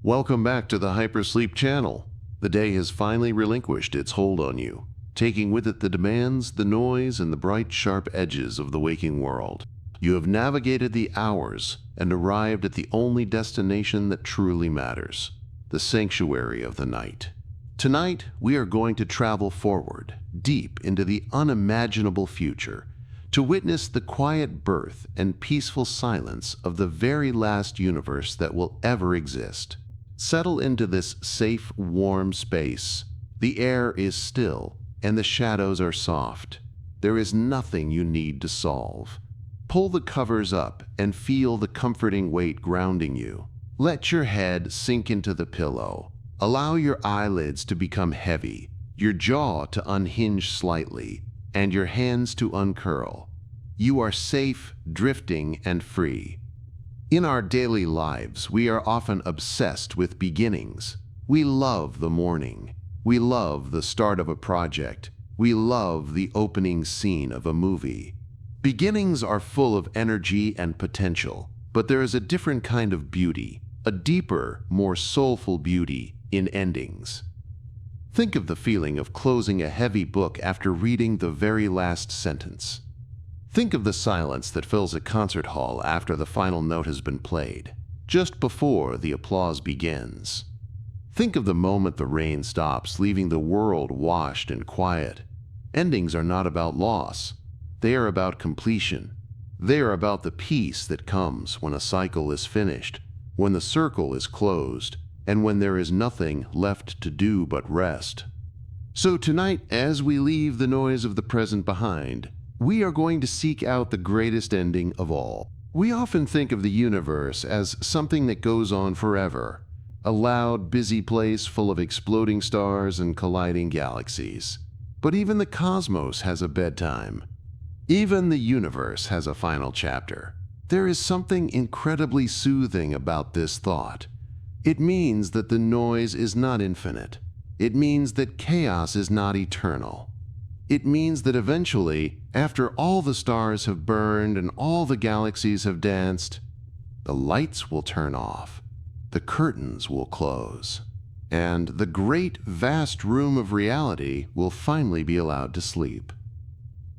Welcome back to the Hypersleep Channel. The day has finally relinquished its hold on you, taking with it the demands, the noise, and the bright, sharp edges of the waking world. You have navigated the hours and arrived at the only destination that truly matters, the sanctuary of the night. Tonight, we are going to travel forward, deep into the unimaginable future, to witness the quiet birth and peaceful silence of the very last universe that will ever exist. Settle into this safe, warm space. The air is still, and the shadows are soft. There is nothing you need to solve. Pull the covers up and feel the comforting weight grounding you. Let your head sink into the pillow. Allow your eyelids to become heavy, your jaw to unhinge slightly, and your hands to uncurl. You are safe, drifting, and free. In our daily lives, we are often obsessed with beginnings. We love the morning. We love the start of a project. We love the opening scene of a movie. Beginnings are full of energy and potential, but there is a different kind of beauty, a deeper, more soulful beauty in endings. Think of the feeling of closing a heavy book after reading the very last sentence. Think of the silence that fills a concert hall after the final note has been played, just before the applause begins. Think of the moment the rain stops, leaving the world washed in quiet. Endings are not about loss. They are about completion. They are about the peace that comes when a cycle is finished, when the circle is closed, and when there is nothing left to do but rest. So tonight, as we leave the noise of the present behind, we are going to seek out the greatest ending of all. We often think of the universe as something that goes on forever, a loud, busy place full of exploding stars and colliding galaxies. But even the cosmos has a bedtime. Even the universe has a final chapter. There is something incredibly soothing about this thought. It means that the noise is not infinite. It means that chaos is not eternal. It means that eventually, after all the stars have burned and all the galaxies have danced, the lights will turn off, the curtains will close, and the great, vast room of reality will finally be allowed to sleep.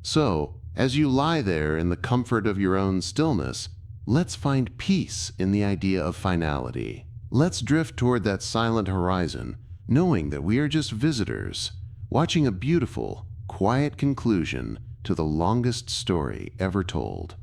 So, as you lie there in the comfort of your own stillness, let's find peace in the idea of finality. Let's drift toward that silent horizon, knowing that we are just visitors, watching a beautiful, quiet conclusion to the longest story ever told.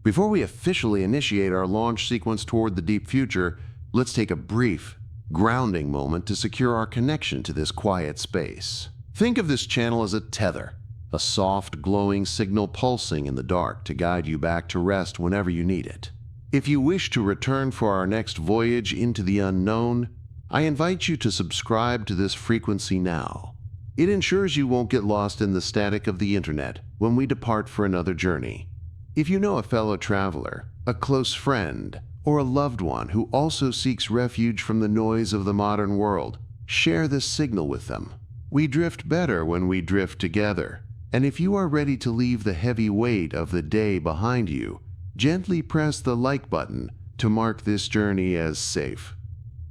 Before we officially initiate our launch sequence toward the deep future, let's take a brief, grounding moment to secure our connection to this quiet space. Think of this channel as a tether, a soft, glowing signal pulsing in the dark to guide you back to rest whenever you need it. If you wish to return for our next voyage into the unknown, I invite you to subscribe to this frequency now. It ensures you won't get lost in the static of the internet when we depart for another journey. If you know a fellow traveler, a close friend, or a loved one who also seeks refuge from the noise of the modern world, share this signal with them. We drift better when we drift together. And if you are ready to leave the heavy weight of the day behind you, gently press the like button to mark this journey as safe.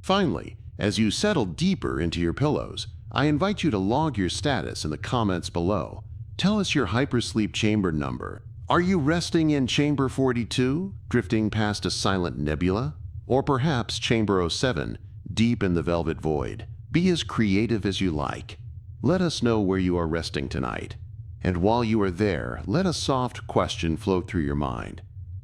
Finally, as you settle deeper into your pillows, I invite you to log your status in the comments below. Tell us your hypersleep chamber number. Are you resting in chamber 42, drifting past a silent nebula? Or perhaps chamber 07, deep in the velvet void? Be as creative as you like. Let us know where you are resting tonight. And while you are there, let a soft question float through your mind.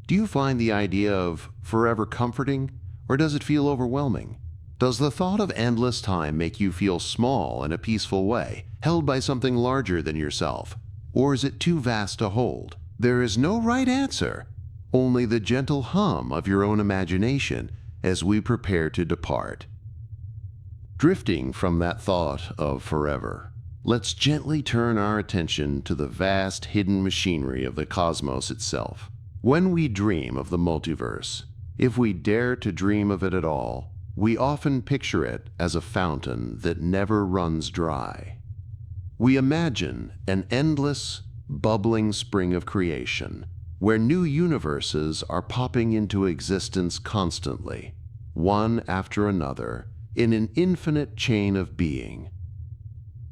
Do you find the idea of forever comforting, or does it feel overwhelming? Does the thought of endless time make you feel small in a peaceful way, held by something larger than yourself? Or is it too vast to hold? There is no right answer, only the gentle hum of your own imagination as we prepare to depart. Drifting from that thought of forever, let's gently turn our attention to the vast hidden machinery of the cosmos itself. When we dream of the multiverse, if we dare to dream of it at all, we often picture it as a fountain that never runs dry. We imagine an endless, bubbling spring of creation, where new universes are popping into existence constantly. one after another, in an infinite chain of being.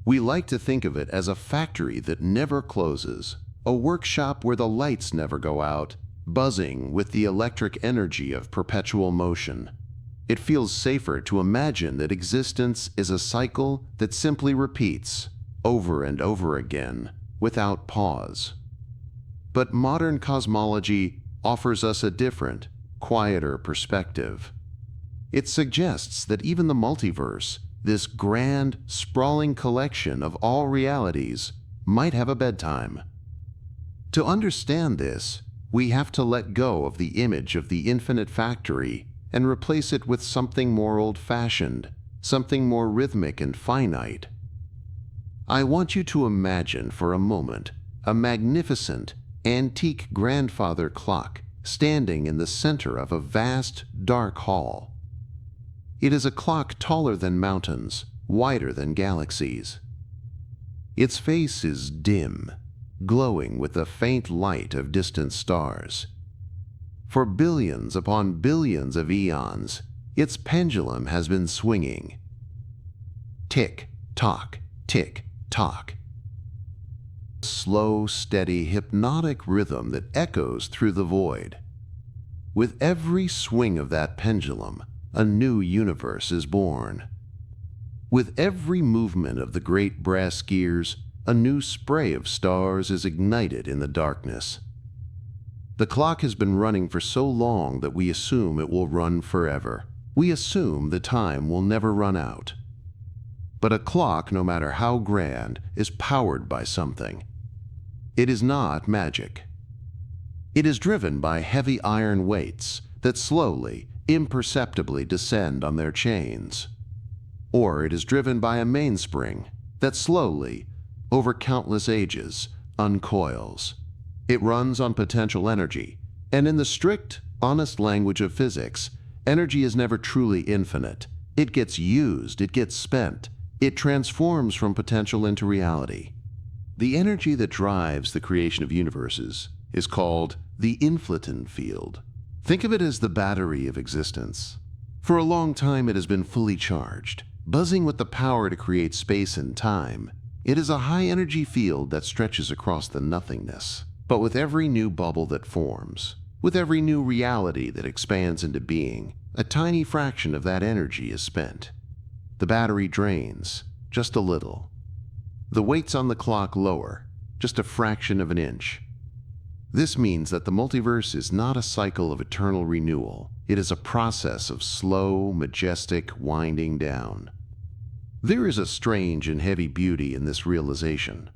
We like to think of it as a factory that never closes, a workshop where the lights never go out, buzzing with the electric energy of perpetual motion. It feels safer to imagine that existence is a cycle that simply repeats over and over again, without pause. But modern cosmology offers us a different, quieter perspective. It suggests that even the multiverse, this grand, sprawling collection of all realities, might have a bedtime. To understand this, we have to let go of the image of the infinite factory and replace it with something more old-fashioned, something more rhythmic and finite. I want you to imagine for a moment a magnificent, antique grandfather clock standing in the center of a vast, dark hall. It is a clock taller than mountains, wider than galaxies. Its face is dim, glowing with the faint light of distant stars. For billions upon billions of eons, its pendulum has been swinging. Tick-tock, tick-tock. Slow, steady, hypnotic rhythm that echoes through the void. With every swing of that pendulum, a new universe is born. With every movement of the great brass gears, a new spray of stars is ignited in the darkness. The clock has been running for so long that we assume it will run forever. We assume the time will never run out. But a clock, no matter how grand, is powered by something. It is not magic. It is driven by heavy iron weights that slowly, imperceptibly descend on their chains. Or it is driven by a mainspring that slowly, over countless ages, uncoils. It runs on potential energy, and in the strict, honest language of physics, energy is never truly infinite. It gets used, it gets spent, it transforms from potential into reality. The energy that drives the creation of universes is called the inflaton field. Think of it as the battery of existence. For a long time it has been fully charged, buzzing with the power to create space and time. It is a high-energy field that stretches across the nothingness. But with every new bubble that forms, with every new reality that expands into being, a tiny fraction of that energy is spent. The battery drains, just a little. The weights on the clock lower, just a fraction of an inch. This means that the multiverse is not a cycle of eternal renewal. It is a process of slow, majestic winding down. There is a strange and heavy beauty in this realization.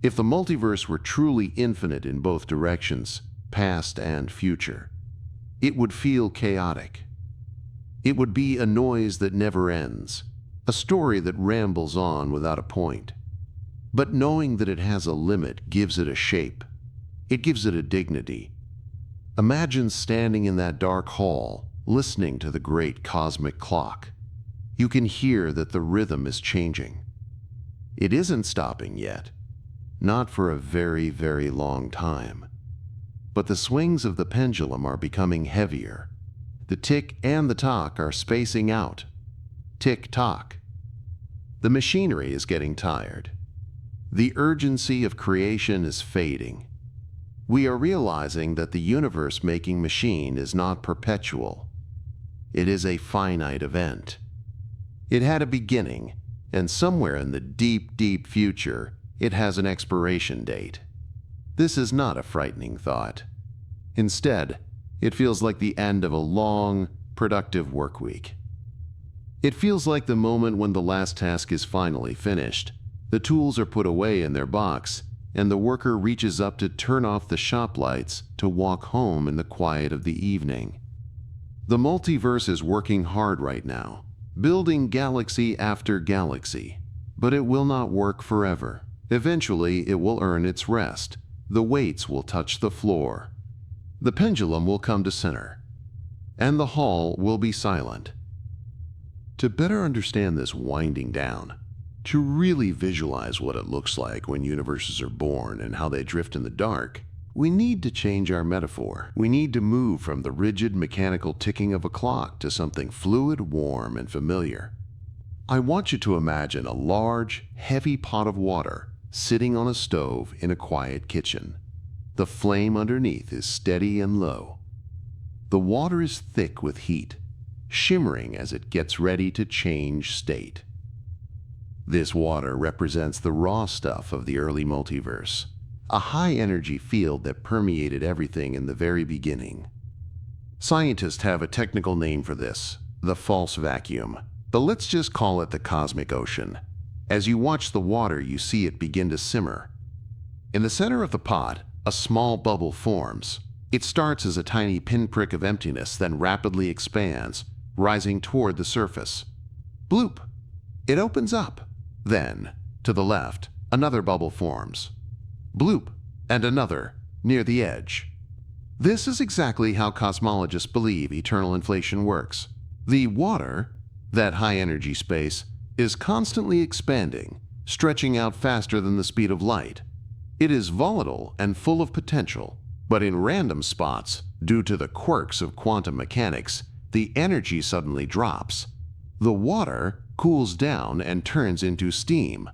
If the multiverse were truly infinite in both directions, past and future, it would feel chaotic. It would be a noise that never ends, a story that rambles on without a point. But knowing that it has a limit gives it a shape. It gives it a dignity. Imagine standing in that dark hall, listening to the great cosmic clock. You can hear that the rhythm is changing. It isn't stopping yet. Not for a very, very long time. But the swings of the pendulum are becoming heavier. The tick and the tock are spacing out. Tick-tock. The machinery is getting tired. The urgency of creation is fading. We are realizing that the universe-making machine is not perpetual. It is a finite event. It had a beginning, and somewhere in the deep, deep future, it has an expiration date. This is not a frightening thought. Instead, it feels like the end of a long, productive work week. It feels like the moment when the last task is finally finished, the tools are put away in their box, and the worker reaches up to turn off the shop lights to walk home in the quiet of the evening. The multiverse is working hard right now, building galaxy after galaxy, but it will not work forever. Eventually, it will earn its rest. The weights will touch the floor. The pendulum will come to center, and the hall will be silent. To better understand this winding down, to really visualize what it looks like when universes are born and how they drift in the dark, we need to change our metaphor. We need to move from the rigid mechanical ticking of a clock to something fluid, warm, and familiar. I want you to imagine a large, heavy pot of water sitting on a stove in a quiet kitchen. The flame underneath is steady and low. The water is thick with heat, shimmering as it gets ready to change state. This water represents the raw stuff of the early multiverse, a high-energy field that permeated everything in the very beginning. Scientists have a technical name for this, the false vacuum, but let's just call it the cosmic ocean. As you watch the water, you see it begin to simmer. In the center of the pot, a small bubble forms. It starts as a tiny pinprick of emptiness, then rapidly expands, rising toward the surface. Bloop! It opens up. Then, to the left, another bubble forms. Bloop! And another, near the edge. This is exactly how cosmologists believe eternal inflation works. The water, that high-energy space, is constantly expanding, stretching out faster than the speed of light. It is volatile and full of potential, but in random spots, due to the quirks of quantum mechanics, the energy suddenly drops. The water cools down and turns into steam.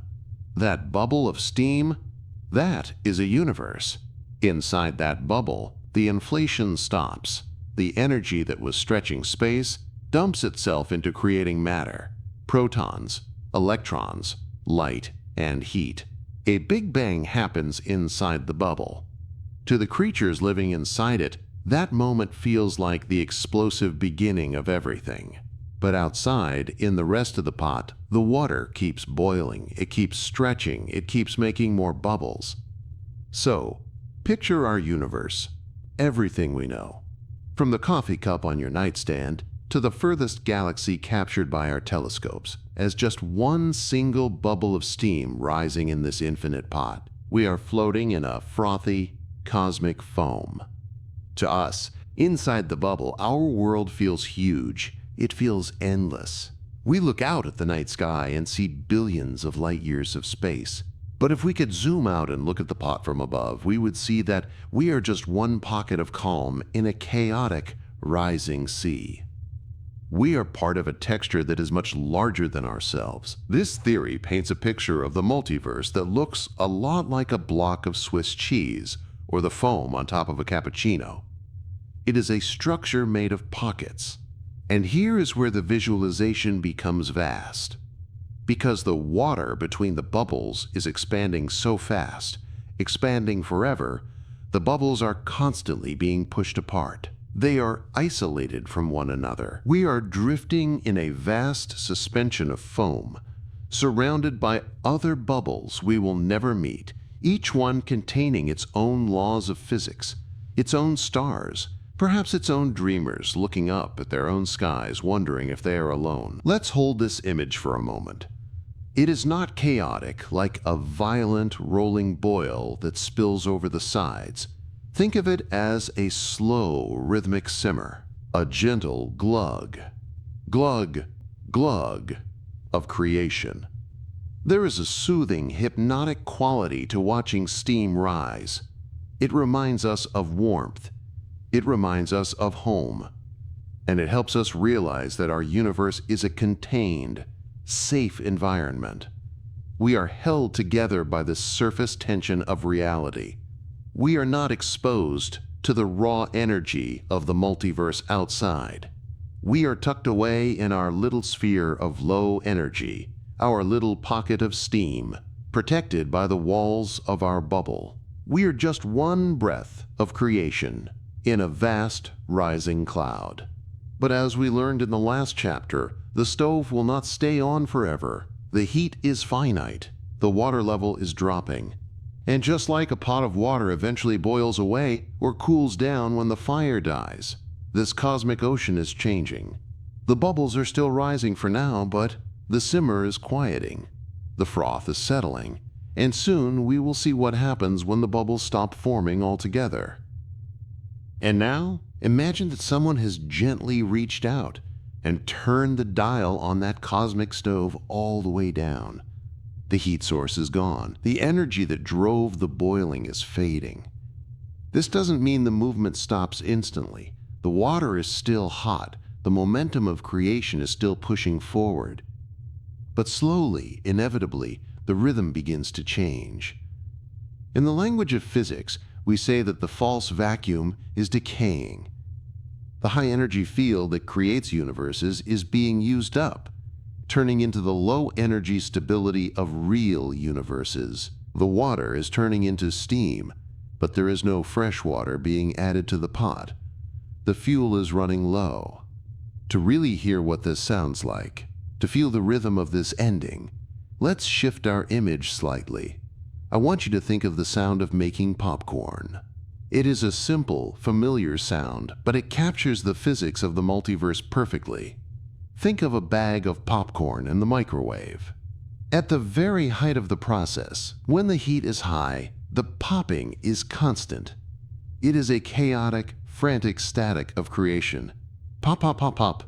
That bubble of steam, that is a universe. Inside that bubble, the inflation stops. The energy that was stretching space dumps itself into creating matter, protons, electrons, light, and heat. A big bang happens inside the bubble. To the creatures living inside it, that moment feels like the explosive beginning of everything. But outside, in the rest of the pot, the water keeps boiling, it keeps stretching, it keeps making more bubbles. So, picture our universe, everything we know, from the coffee cup on your nightstand to the furthest galaxy captured by our telescopes, as just one single bubble of steam rising in this infinite pot. We are floating in a frothy, cosmic foam. To us, inside the bubble, our world feels huge. It feels endless. We look out at the night sky and see billions of light years of space. But if we could zoom out and look at the pot from above, we would see that we are just one pocket of calm in a chaotic, rising sea. We are part of a texture that is much larger than ourselves. This theory paints a picture of the multiverse that looks a lot like a block of Swiss cheese or the foam on top of a cappuccino. It is a structure made of pockets. And here is where the visualization becomes vast. Because the water between the bubbles is expanding so fast, expanding forever, the bubbles are constantly being pushed apart. They are isolated from one another. We are drifting in a vast suspension of foam, surrounded by other bubbles we will never meet, each one containing its own laws of physics, its own stars, perhaps its own dreamers looking up at their own skies, wondering if they are alone. Let's hold this image for a moment. It is not chaotic like a violent rolling boil that spills over the sides. Think of it as a slow, rhythmic simmer, a gentle glug, glug, glug of creation. There is a soothing, hypnotic quality to watching steam rise. It reminds us of warmth. It reminds us of home. And it helps us realize that our universe is a contained, safe environment. We are held together by the surface tension of reality. We are not exposed to the raw energy of the multiverse outside. We are tucked away in our little sphere of low energy, our little pocket of steam, protected by the walls of our bubble. We are just one breath of creation in a vast rising cloud. But as we learned in the last chapter, the stove will not stay on forever. The heat is finite. The water level is dropping. And just like a pot of water eventually boils away or cools down when the fire dies, this cosmic ocean is changing. The bubbles are still rising for now, but the simmer is quieting. The froth is settling, and soon we will see what happens when the bubbles stop forming altogether. And now, imagine that someone has gently reached out and turned the dial on that cosmic stove all the way down. The heat source is gone. The energy that drove the boiling is fading. This doesn't mean the movement stops instantly. The water is still hot. The momentum of creation is still pushing forward. But slowly, inevitably, the rhythm begins to change. In the language of physics, we say that the false vacuum is decaying. The high-energy field that creates universes is being used up, turning into the low-energy stability of real universes. The water is turning into steam, but there is no fresh water being added to the pot. The fuel is running low. To really hear what this sounds like, to feel the rhythm of this ending, let's shift our image slightly. I want you to think of the sound of making popcorn. It is a simple, familiar sound, but it captures the physics of the multiverse perfectly. Think of a bag of popcorn in the microwave. At the very height of the process, when the heat is high, the popping is constant. It is a chaotic, frantic static of creation. Pop, pop, pop, pop.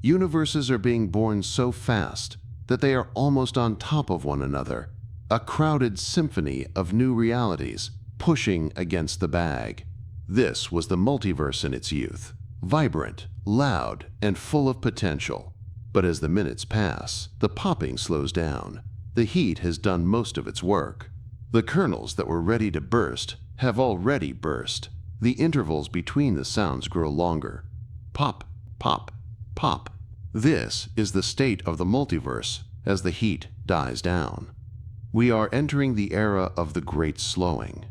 Universes are being born so fast that they are almost on top of one another. A crowded symphony of new realities pushing against the bag. This was the multiverse in its youth. Vibrant, loud, and full of potential. But as the minutes pass, the popping slows down. The heat has done most of its work. The kernels that were ready to burst have already burst. The intervals between the sounds grow longer. Pop, pop, pop. This is the state of the multiverse as the heat dies down. We are entering the era of the great slowing.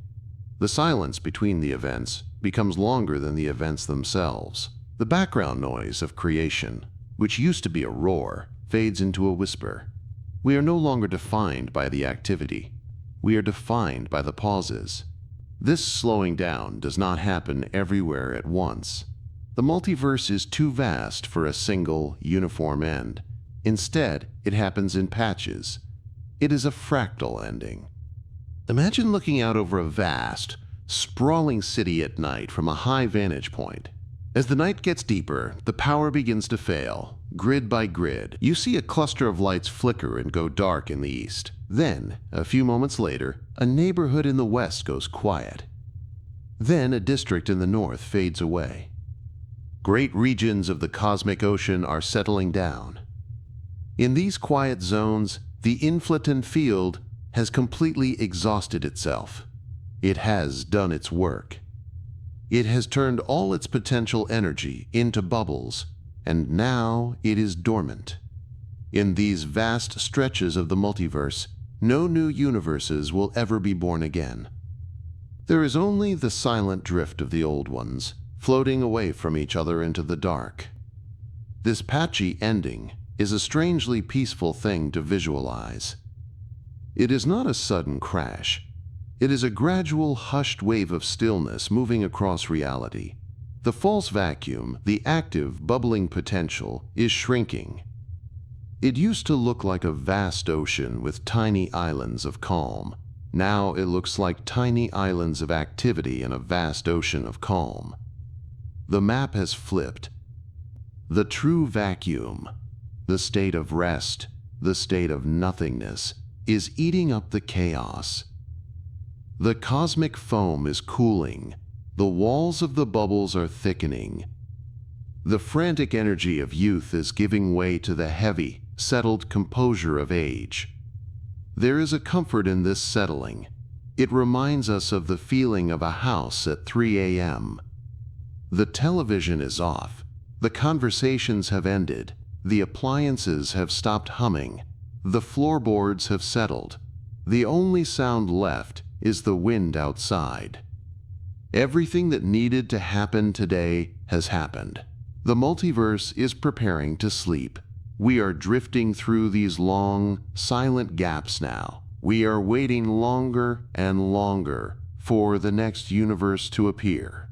The silence between the events becomes longer than the events themselves. The background noise of creation, which used to be a roar, fades into a whisper. We are no longer defined by the activity. We are defined by the pauses. This slowing down does not happen everywhere at once. The multiverse is too vast for a single, uniform end. Instead, it happens in patches. It is a fractal ending. Imagine looking out over a vast, sprawling city at night from a high vantage point. As the night gets deeper, the power begins to fail. Grid by grid, you see a cluster of lights flicker and go dark in the east. Then, a few moments later, a neighborhood in the west goes quiet. Then a district in the north fades away. Great regions of the cosmic ocean are settling down. In these quiet zones, the inflaton field has completely exhausted itself. It has done its work. It has turned all its potential energy into bubbles, and now it is dormant. In these vast stretches of the multiverse, no new universes will ever be born again. There is only the silent drift of the old ones, floating away from each other into the dark. This patchy ending is a strangely peaceful thing to visualize. It is not a sudden crash. It is a gradual, hushed wave of stillness moving across reality. The false vacuum, the active, bubbling potential, is shrinking. It used to look like a vast ocean with tiny islands of calm. Now it looks like tiny islands of activity in a vast ocean of calm. The map has flipped. The true vacuum, the state of rest, the state of nothingness, is eating up the chaos. The cosmic foam is cooling. The walls of the bubbles are thickening. The frantic energy of youth is giving way to the heavy, settled composure of age. There is a comfort in this settling. It reminds us of the feeling of a house at 3 a.m. The television is off. The conversations have ended. The appliances have stopped humming. The floorboards have settled. The only sound left is the wind outside. Everything that needed to happen today has happened. The multiverse is preparing to sleep. We are drifting through these long, silent gaps now. We are waiting longer and longer for the next universe to appear.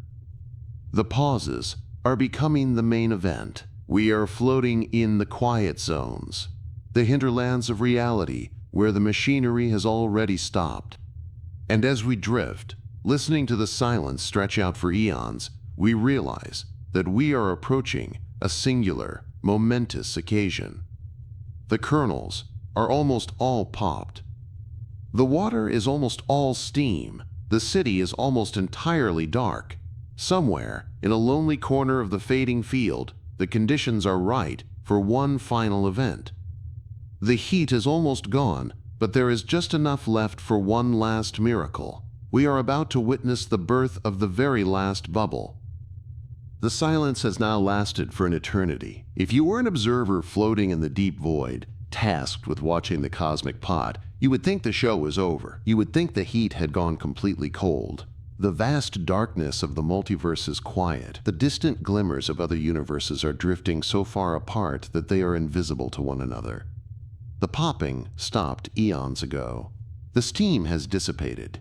The pauses are becoming the main event. We are floating in the quiet zones, the hinterlands of reality where the machinery has already stopped. And as we drift, listening to the silence stretch out for eons, we realize that we are approaching a singular, momentous occasion. The kernels are almost all popped. The water is almost all steam. The The city is almost entirely dark. Somewhere, in a lonely corner of the fading field, the conditions are right for one final event. The heat is almost gone, but there is just enough left for one last miracle. We are about to witness the birth of the very last bubble. The silence has now lasted for an eternity. If you were an observer floating in the deep void, tasked with watching the cosmic pot, you would think the show was over. You would think the heat had gone completely cold. The vast darkness of the multiverse is quiet. The distant glimmers of other universes are drifting so far apart that they are invisible to one another. The popping stopped eons ago. The steam has dissipated.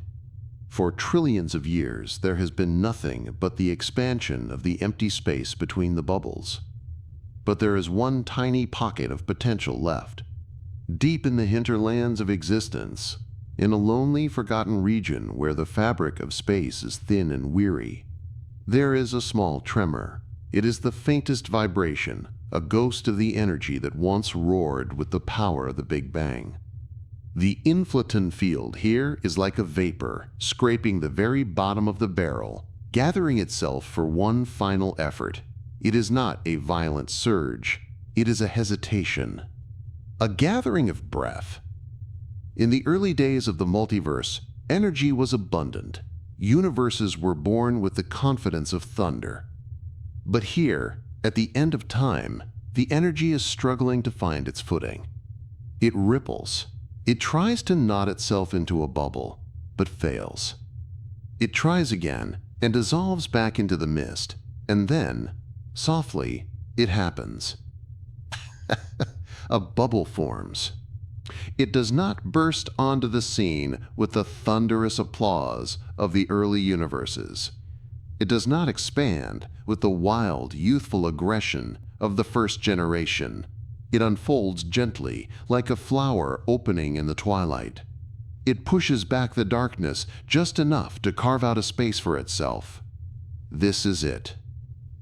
For trillions of years, there has been nothing but the expansion of the empty space between the bubbles. But there is one tiny pocket of potential left. Deep in the hinterlands of existence, in a lonely, forgotten region where the fabric of space is thin and weary, there is a small tremor. It is the faintest vibration, a ghost of the energy that once roared with the power of the Big Bang. The inflaton field here is like a vapor, scraping the very bottom of the barrel, gathering itself for one final effort. It is not a violent surge, it is a hesitation, a gathering of breath. In the early days of the multiverse, energy was abundant. Universes were born with the confidence of thunder. But here, at the end of time, the energy is struggling to find its footing. It ripples. It tries to knot itself into a bubble, but fails. It tries again and dissolves back into the mist, and then, softly, it happens. A bubble forms. It does not burst onto the scene with the thunderous applause of the early universes. It does not expand with the wild, youthful aggression of the first generation. It unfolds gently, like a flower opening in the twilight. It pushes back the darkness just enough to carve out a space for itself. This is it,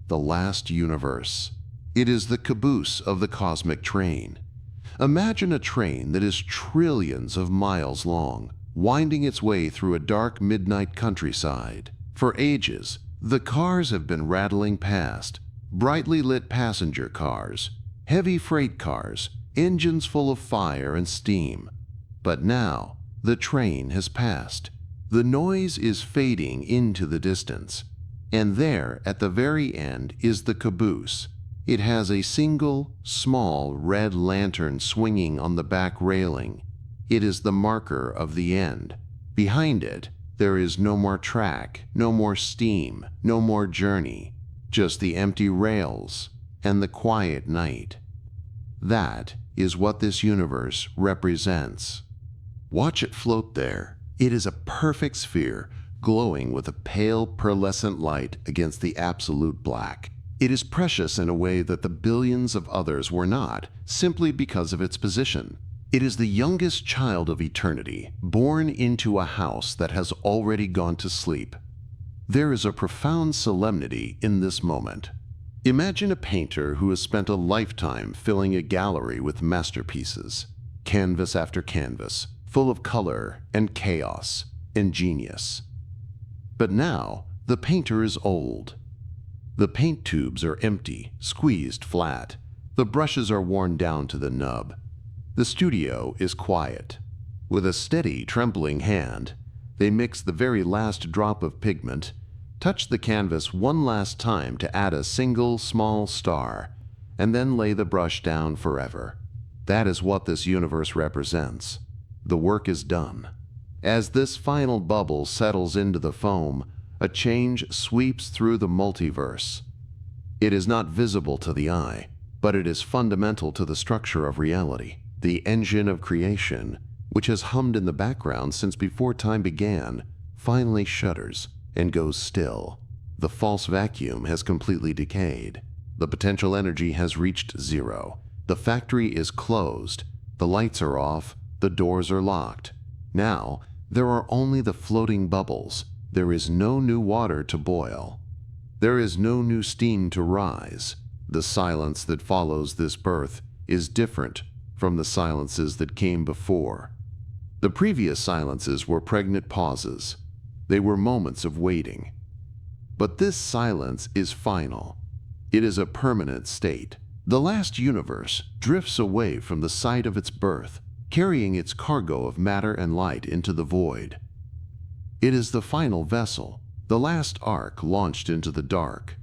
the last universe. It is the caboose of the cosmic train. Imagine a train that is trillions of miles long, winding its way through a dark midnight countryside. For ages, the cars have been rattling past, brightly lit passenger cars, heavy freight cars, engines full of fire and steam. But now, the train has passed. The noise is fading into the distance. And there, at the very end, is the caboose. It has a single, small red lantern swinging on the back railing. It is the marker of the end. Behind it, there is no more track, no more steam, no more journey, just the empty rails and the quiet night. That is what this universe represents. Watch it float there. It is a perfect sphere, glowing with a pale, pearlescent light against the absolute black. It is precious in a way that the billions of others were not, simply because of its position. It is the youngest child of eternity, born into a house that has already gone to sleep. There is a profound solemnity in this moment. Imagine a painter who has spent a lifetime filling a gallery with masterpieces, canvas after canvas, full of color and chaos and genius. But now, the painter is old. The paint tubes are empty, squeezed flat. The brushes are worn down to the nub. The studio is quiet. With a steady, trembling hand, they mix the very last drop of pigment, touch the canvas one last time to add a single small star, and then lay the brush down forever. That is what this universe represents. The work is done. As this final bubble settles into the foam, a change sweeps through the multiverse. It is not visible to the eye, but it is fundamental to the structure of reality. The engine of creation, which has hummed in the background since before time began, finally shudders and goes still. The false vacuum has completely decayed. The potential energy has reached zero. The factory is closed. The lights are off. The doors are locked. Now, there are only the floating bubbles. There is no new water to boil. There is no new steam to rise. The silence that follows this birth is different from the silences that came before. The previous silences were pregnant pauses. They were moments of waiting. But this silence is final. It is a permanent state. The last universe drifts away from the site of its birth, carrying its cargo of matter and light into the void. It is the final vessel, the last ark launched into the dark.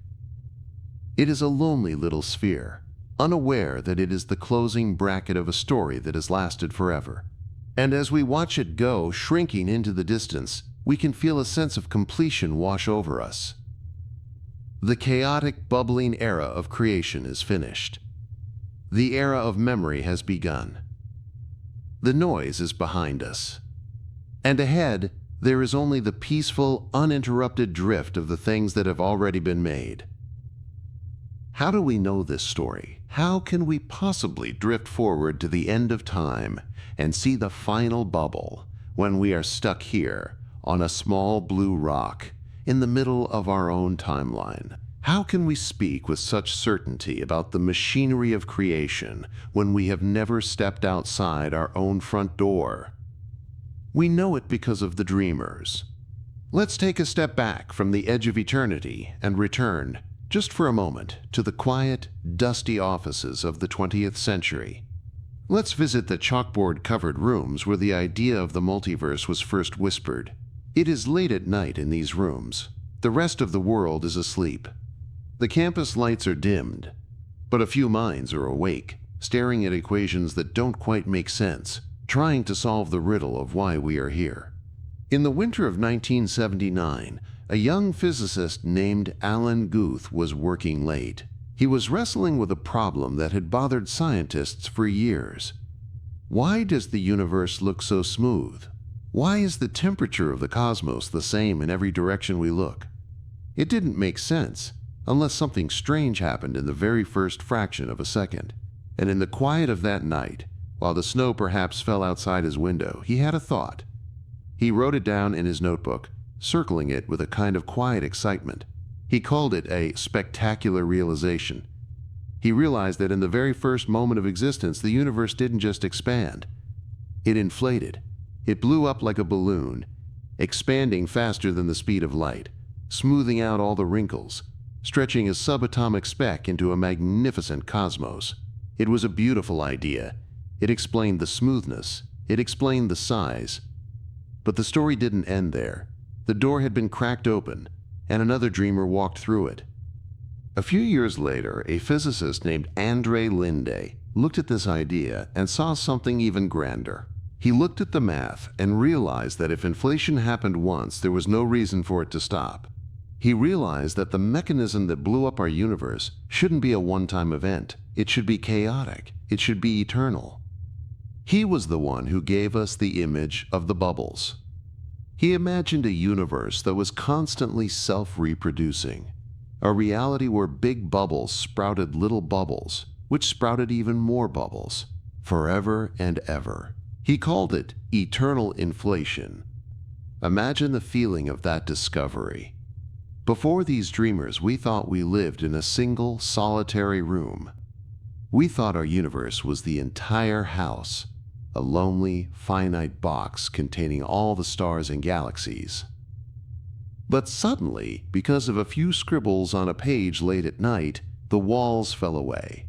It is a lonely little sphere, unaware that it is the closing bracket of a story that has lasted forever. And as we watch it go, shrinking into the distance, we can feel a sense of completion wash over us. The chaotic, bubbling era of creation is finished. The era of memory has begun. The noise is behind us. And ahead, there is only the peaceful, uninterrupted drift of the things that have already been made. How do we know this story? How can we possibly drift forward to the end of time and see the final bubble when we are stuck here on a small blue rock in the middle of our own timeline? How can we speak with such certainty about the machinery of creation when we have never stepped outside our own front door? We know it because of the dreamers. Let's take a step back from the edge of eternity and return, just for a moment, to the quiet, dusty offices of the 20th century. Let's visit the chalkboard-covered rooms where the idea of the multiverse was first whispered. It is late at night in these rooms. The rest of the world is asleep. The campus lights are dimmed, but a few minds are awake, staring at equations that don't quite make sense, trying to solve the riddle of why we are here. In the winter of 1979, a young physicist named Alan Guth was working late. He was wrestling with a problem that had bothered scientists for years. Why does the universe look so smooth? Why is the temperature of the cosmos the same in every direction we look? It didn't make sense, unless something strange happened in the very first fraction of a second. And in the quiet of that night, while the snow perhaps fell outside his window, he had a thought. He wrote it down in his notebook, circling it with a kind of quiet excitement. He called it a spectacular realization. He realized that in the very first moment of existence, the universe didn't just expand. It inflated. It blew up like a balloon, expanding faster than the speed of light, smoothing out all the wrinkles, stretching a subatomic speck into a magnificent cosmos. It was a beautiful idea. It explained the smoothness. It explained the size. But the story didn't end there. The door had been cracked open, and another dreamer walked through it. A few years later, a physicist named Andrei Linde looked at this idea and saw something even grander. He looked at the math and realized that if inflation happened once, there was no reason for it to stop. He realized that the mechanism that blew up our universe shouldn't be a one-time event. It should be chaotic. It should be eternal. He was the one who gave us the image of the bubbles. He imagined a universe that was constantly self-reproducing, a reality where big bubbles sprouted little bubbles, which sprouted even more bubbles, forever and ever. He called it eternal inflation. Imagine the feeling of that discovery. Before these dreamers, we thought we lived in a single, solitary room. We thought our universe was the entire house, a lonely, finite box containing all the stars and galaxies. But suddenly, because of a few scribbles on a page late at night, the walls fell away.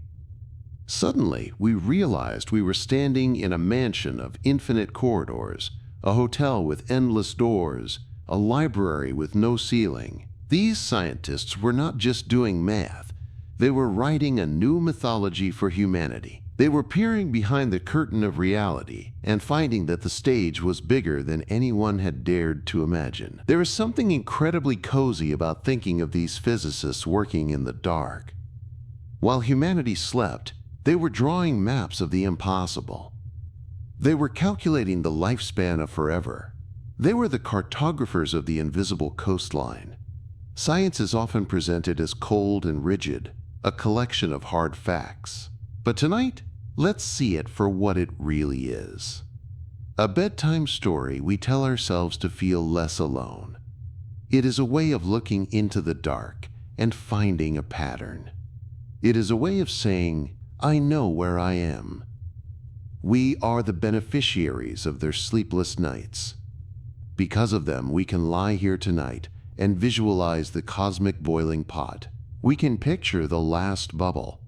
Suddenly, we realized we were standing in a mansion of infinite corridors, a hotel with endless doors, a library with no ceiling. These scientists were not just doing math. They were writing a new mythology for humanity. They were peering behind the curtain of reality and finding that the stage was bigger than anyone had dared to imagine. There is something incredibly cozy about thinking of these physicists working in the dark. While humanity slept, they were drawing maps of the impossible. They were calculating the lifespan of forever. They were the cartographers of the invisible coastline. Science is often presented as cold and rigid, a collection of hard facts. But tonight, let's see it for what it really is. A bedtime story we tell ourselves to feel less alone. It is a way of looking into the dark and finding a pattern. It is a way of saying, I know where I am. We are the beneficiaries of their sleepless nights. Because of them, we can lie here tonight and visualize the cosmic boiling pot. We can picture the last bubble.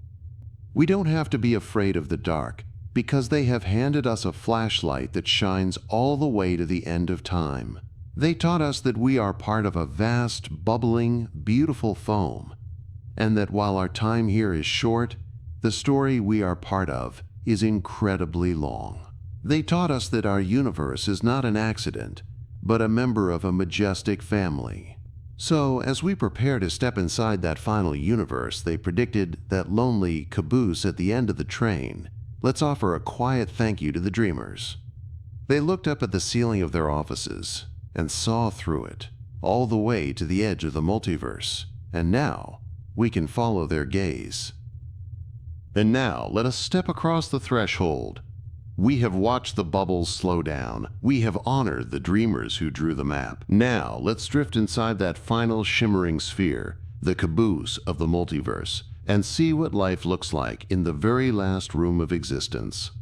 We don't have to be afraid of the dark, because they have handed us a flashlight that shines all the way to the end of time. They taught us that we are part of a vast, bubbling, beautiful foam, and that while our time here is short, the story we are part of is incredibly long. They taught us that our universe is not an accident, but a member of a majestic family. So, as we prepare to step inside that final universe they predicted, that lonely caboose at the end of the train, let's offer a quiet thank you to the dreamers. They looked up at the ceiling of their offices and saw through it, all the way to the edge of the multiverse, and now we can follow their gaze. And now let us step across the threshold. We have watched the bubbles slow down. We have honored the dreamers who drew the map. Now, let's drift inside that final shimmering sphere, the caboose of the multiverse, and see what life looks like in the very last room of existence.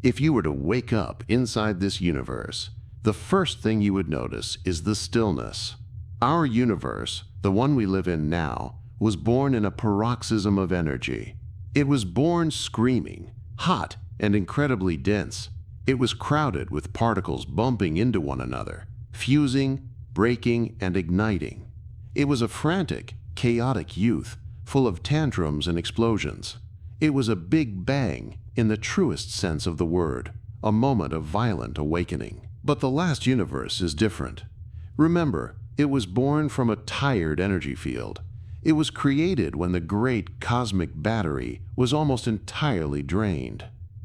If you were to wake up inside this universe, the first thing you would notice is the stillness. Our universe, the one we live in now, was born in a paroxysm of energy. It was born screaming, hot, and incredibly dense. It was crowded with particles bumping into one another, fusing, breaking, and igniting. It was a frantic, chaotic youth, full of tantrums and explosions. It was a big bang in the truest sense of the word, a moment of violent awakening. But the last universe is different. Remember, it was born from a tired energy field. It was created when the great cosmic battery was almost entirely drained.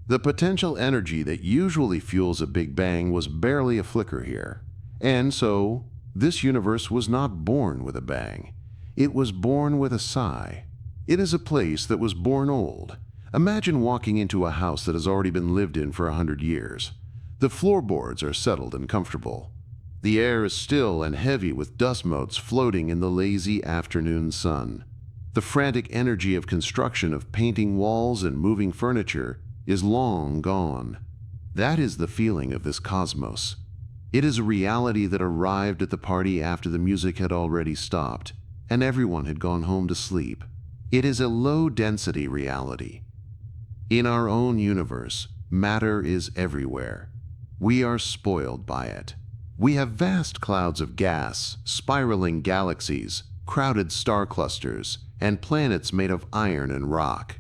The potential energy that usually fuels a Big Bang was barely a flicker here. And so, this universe was not born with a bang. It was born with a sigh. It is a place that was born old. Imagine walking into a house that has already been lived in for 100 years. The floorboards are settled and comfortable. The air is still and heavy with dust motes floating in the lazy afternoon sun. The frantic energy of construction, of painting walls and moving furniture, is long gone. That is the feeling of this cosmos. It is a reality that arrived at the party after the music had already stopped and everyone had gone home to sleep. It is a low-density reality. In our own universe, matter is everywhere. We are spoiled by it. We have vast clouds of gas, spiraling galaxies, crowded star clusters, and planets made of iron and rock.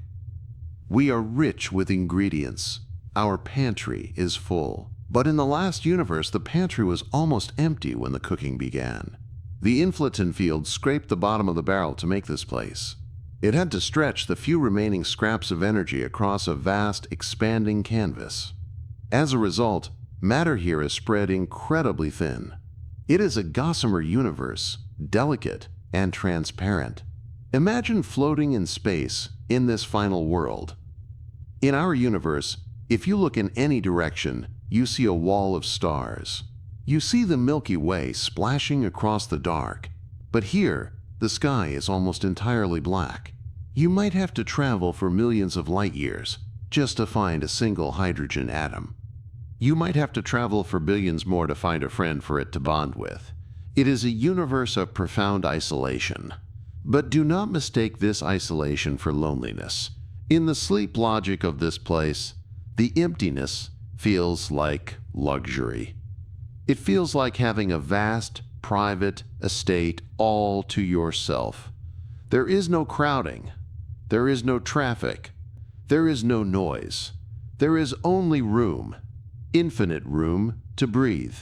We are rich with ingredients. Our pantry is full. But in the last universe, the pantry was almost empty when the cooking began. The inflaton field scraped the bottom of the barrel to make this place. It had to stretch the few remaining scraps of energy across a vast, expanding canvas. As a result, matter here is spread incredibly thin. It is a gossamer universe, delicate and transparent. Imagine floating in space in this final world. In our universe, if you look in any direction, you see a wall of stars. You see the Milky Way splashing across the dark. But here, the sky is almost entirely black. You might have to travel for millions of light years just to find a single hydrogen atom. You might have to travel for billions more to find a friend for it to bond with. It is a universe of profound isolation. But do not mistake this isolation for loneliness. In the sleep logic of this place, the emptiness feels like luxury. It feels like having a vast, private estate all to yourself. There is no crowding. There is no traffic. There is no noise. There is only room, infinite room to breathe.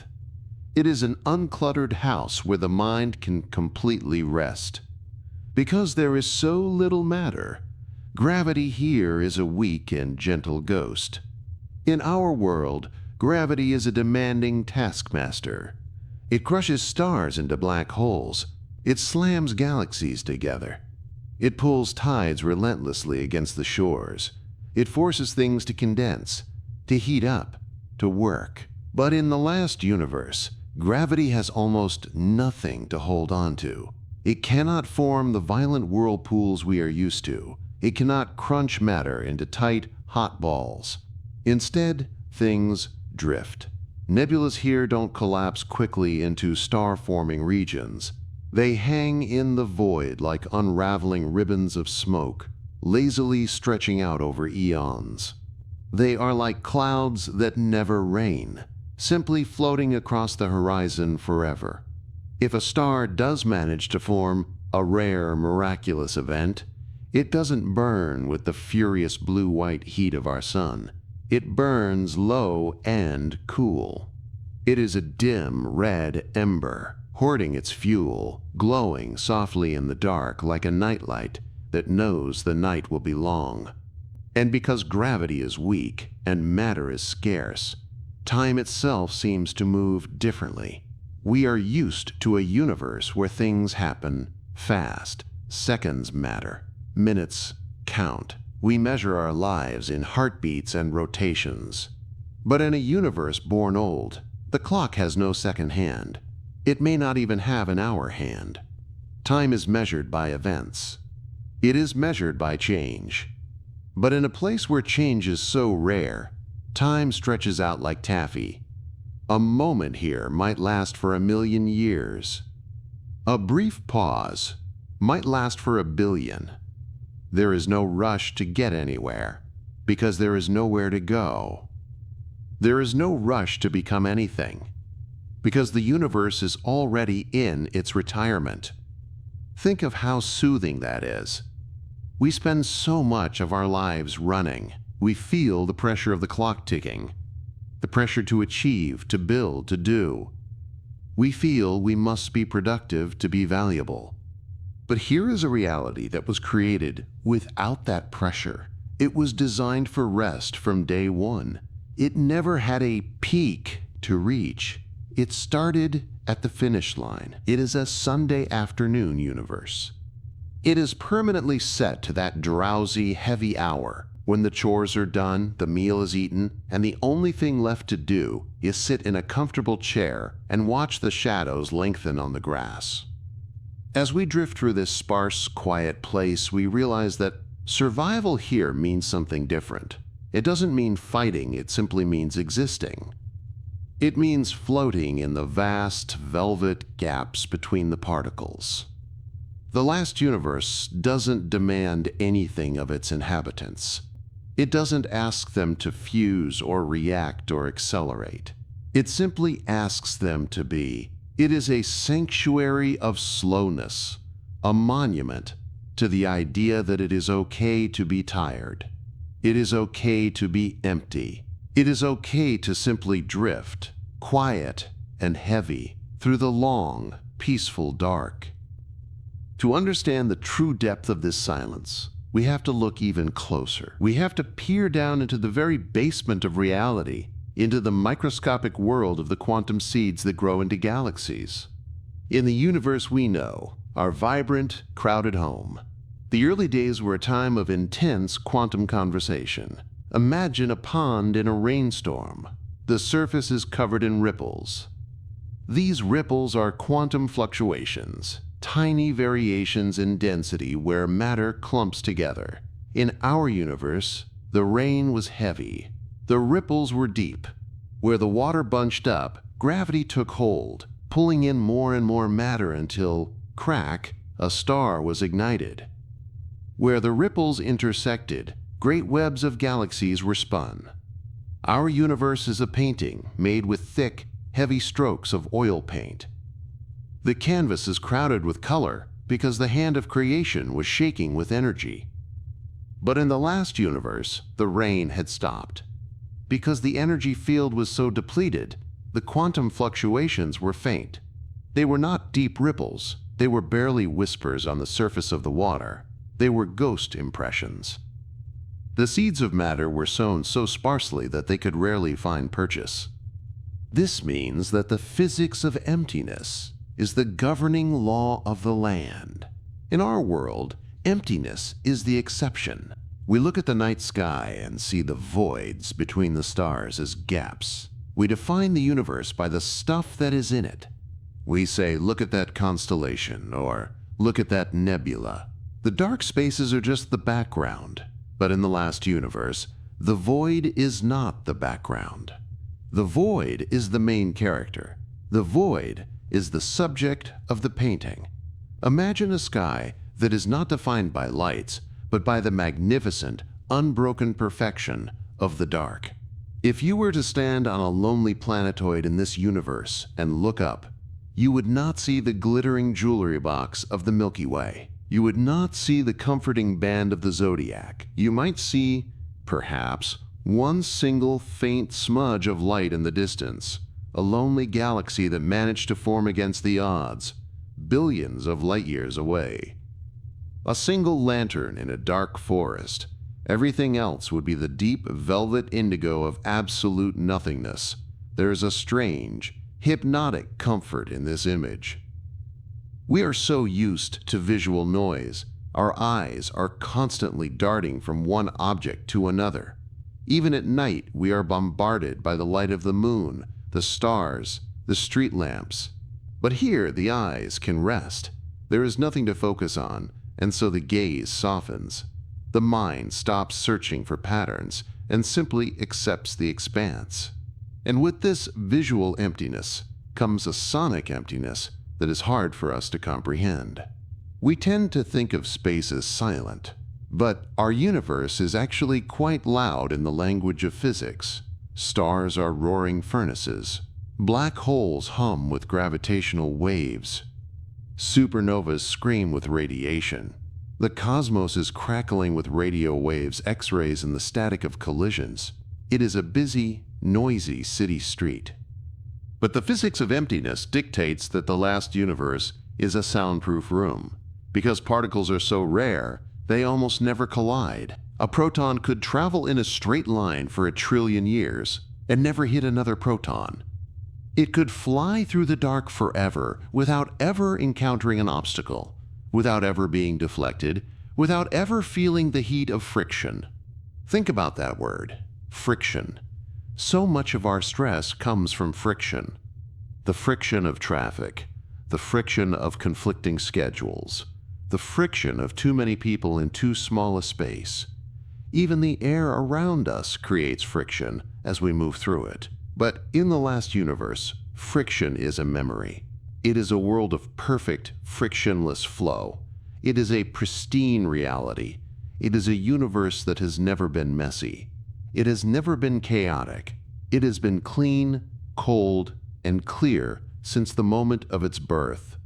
It is an uncluttered house where the mind can completely rest. Because there is so little matter, gravity here is a weak and gentle ghost. In our world, gravity is a demanding taskmaster. It crushes stars into black holes. It slams galaxies together. It pulls tides relentlessly against the shores. It forces things to condense, to heat up, to work. But in the last universe, gravity has almost nothing to hold on to. It cannot form the violent whirlpools we are used to. It cannot crunch matter into tight, hot balls. Instead, things drift. Nebulas here don't collapse quickly into star-forming regions. They hang in the void like unraveling ribbons of smoke, lazily stretching out over eons. They are like clouds that never rain, simply floating across the horizon forever. If a star does manage to form a rare, miraculous event, it doesn't burn with the furious blue-white heat of our sun. It burns low and cool. It is a dim, red ember, hoarding its fuel, glowing softly in the dark like a nightlight that knows the night will be long. And because gravity is weak and matter is scarce, time itself seems to move differently. We are used to a universe where things happen fast. Seconds matter. Minutes count. We measure our lives in heartbeats and rotations. But in a universe born old, the clock has no second hand. It may not even have an hour hand. Time is measured by events. It is measured by change. But in a place where change is so rare, time stretches out like taffy. A moment here might last for 1,000,000 years. A brief pause might last for 1,000,000,000. There is no rush to get anywhere, because there is nowhere to go. There is no rush to become anything, because the universe is already in its retirement. Think of how soothing that is. We spend so much of our lives running. We feel the pressure of the clock ticking, the pressure to achieve, to build, to do. We feel we must be productive to be valuable. But here is a reality that was created without that pressure. It was designed for rest from day one. It never had a peak to reach. It started at the finish line. It is a Sunday afternoon universe. It is permanently set to that drowsy, heavy hour when the chores are done, the meal is eaten, and the only thing left to do is sit in a comfortable chair and watch the shadows lengthen on the grass. As we drift through this sparse, quiet place, we realize that survival here means something different. It doesn't mean fighting, it simply means existing. It means floating in the vast, velvet gaps between the particles. The last universe doesn't demand anything of its inhabitants. It doesn't ask them to fuse or react or accelerate. It simply asks them to be. It is a sanctuary of slowness, a monument to the idea that it is okay to be tired. It is okay to be empty. It is okay to simply drift, quiet and heavy, through the long, peaceful dark. To understand the true depth of this silence, we have to look even closer. We have to peer down into the very basement of reality, into the microscopic world of the quantum seeds that grow into galaxies. In the universe we know, our vibrant, crowded home, the early days were a time of intense quantum conversation. Imagine a pond in a rainstorm. The surface is covered in ripples. These ripples are quantum fluctuations, tiny variations in density where matter clumps together. In our universe, the rain was heavy. The ripples were deep. Where the water bunched up, gravity took hold, pulling in more and more matter until, crack, a star was ignited. Where the ripples intersected, great webs of galaxies were spun. Our universe is a painting made with thick, heavy strokes of oil paint. The canvas is crowded with color because the hand of creation was shaking with energy. But in the last universe, the rain had stopped. Because the energy field was so depleted, the quantum fluctuations were faint. They were not deep ripples. They were barely whispers on the surface of the water. They were ghost impressions. The seeds of matter were sown so sparsely that they could rarely find purchase. This means that the physics of emptiness is the governing law of the land. In our world, emptiness is the exception. We look at the night sky and see the voids between the stars as gaps. We define the universe by the stuff that is in it. We say, look at that constellation, or look at that nebula. The dark spaces are just the background. But in the last universe, the void is not the background. The void is the main character. The void is the subject of the painting. Imagine a sky that is not defined by lights, but by the magnificent, unbroken perfection of the dark. If you were to stand on a lonely planetoid in this universe and look up, you would not see the glittering jewelry box of the Milky Way. You would not see the comforting band of the zodiac. You might see, perhaps, one single faint smudge of light in the distance, a lonely galaxy that managed to form against the odds, billions of light years away. A single lantern in a dark forest. Everything else would be the deep velvet indigo of absolute nothingness. There is a strange, hypnotic comfort in this image. We are so used to visual noise, our eyes are constantly darting from one object to another. Even at night, we are bombarded by the light of the moon, the stars, the street lamps. But here, the eyes can rest. There is nothing to focus on, and so the gaze softens. The mind stops searching for patterns and simply accepts the expanse. And with this visual emptiness comes a sonic emptiness that is hard for us to comprehend. We tend to think of space as silent, but our universe is actually quite loud in the language of physics. Stars are roaring furnaces. Black holes hum with gravitational waves. Supernovas scream with radiation. The cosmos is crackling with radio waves, X-rays, and the static of collisions. It is a busy, noisy city street. But the physics of emptiness dictates that the last universe is a soundproof room. Because particles are so rare, they almost never collide. A proton could travel in a straight line for 1 trillion years and never hit another proton. It could fly through the dark forever without ever encountering an obstacle, without ever being deflected, without ever feeling the heat of friction. Think about that word, friction. So much of our stress comes from friction. The friction of traffic, the friction of conflicting schedules, the friction of too many people in too small a space. Even the air around us creates friction as we move through it. But in the last universe, friction is a memory. It is a world of perfect, frictionless flow. It is a pristine reality. It is a universe that has never been messy. It has never been chaotic. It has been clean, cold, and clear since the moment of its birth.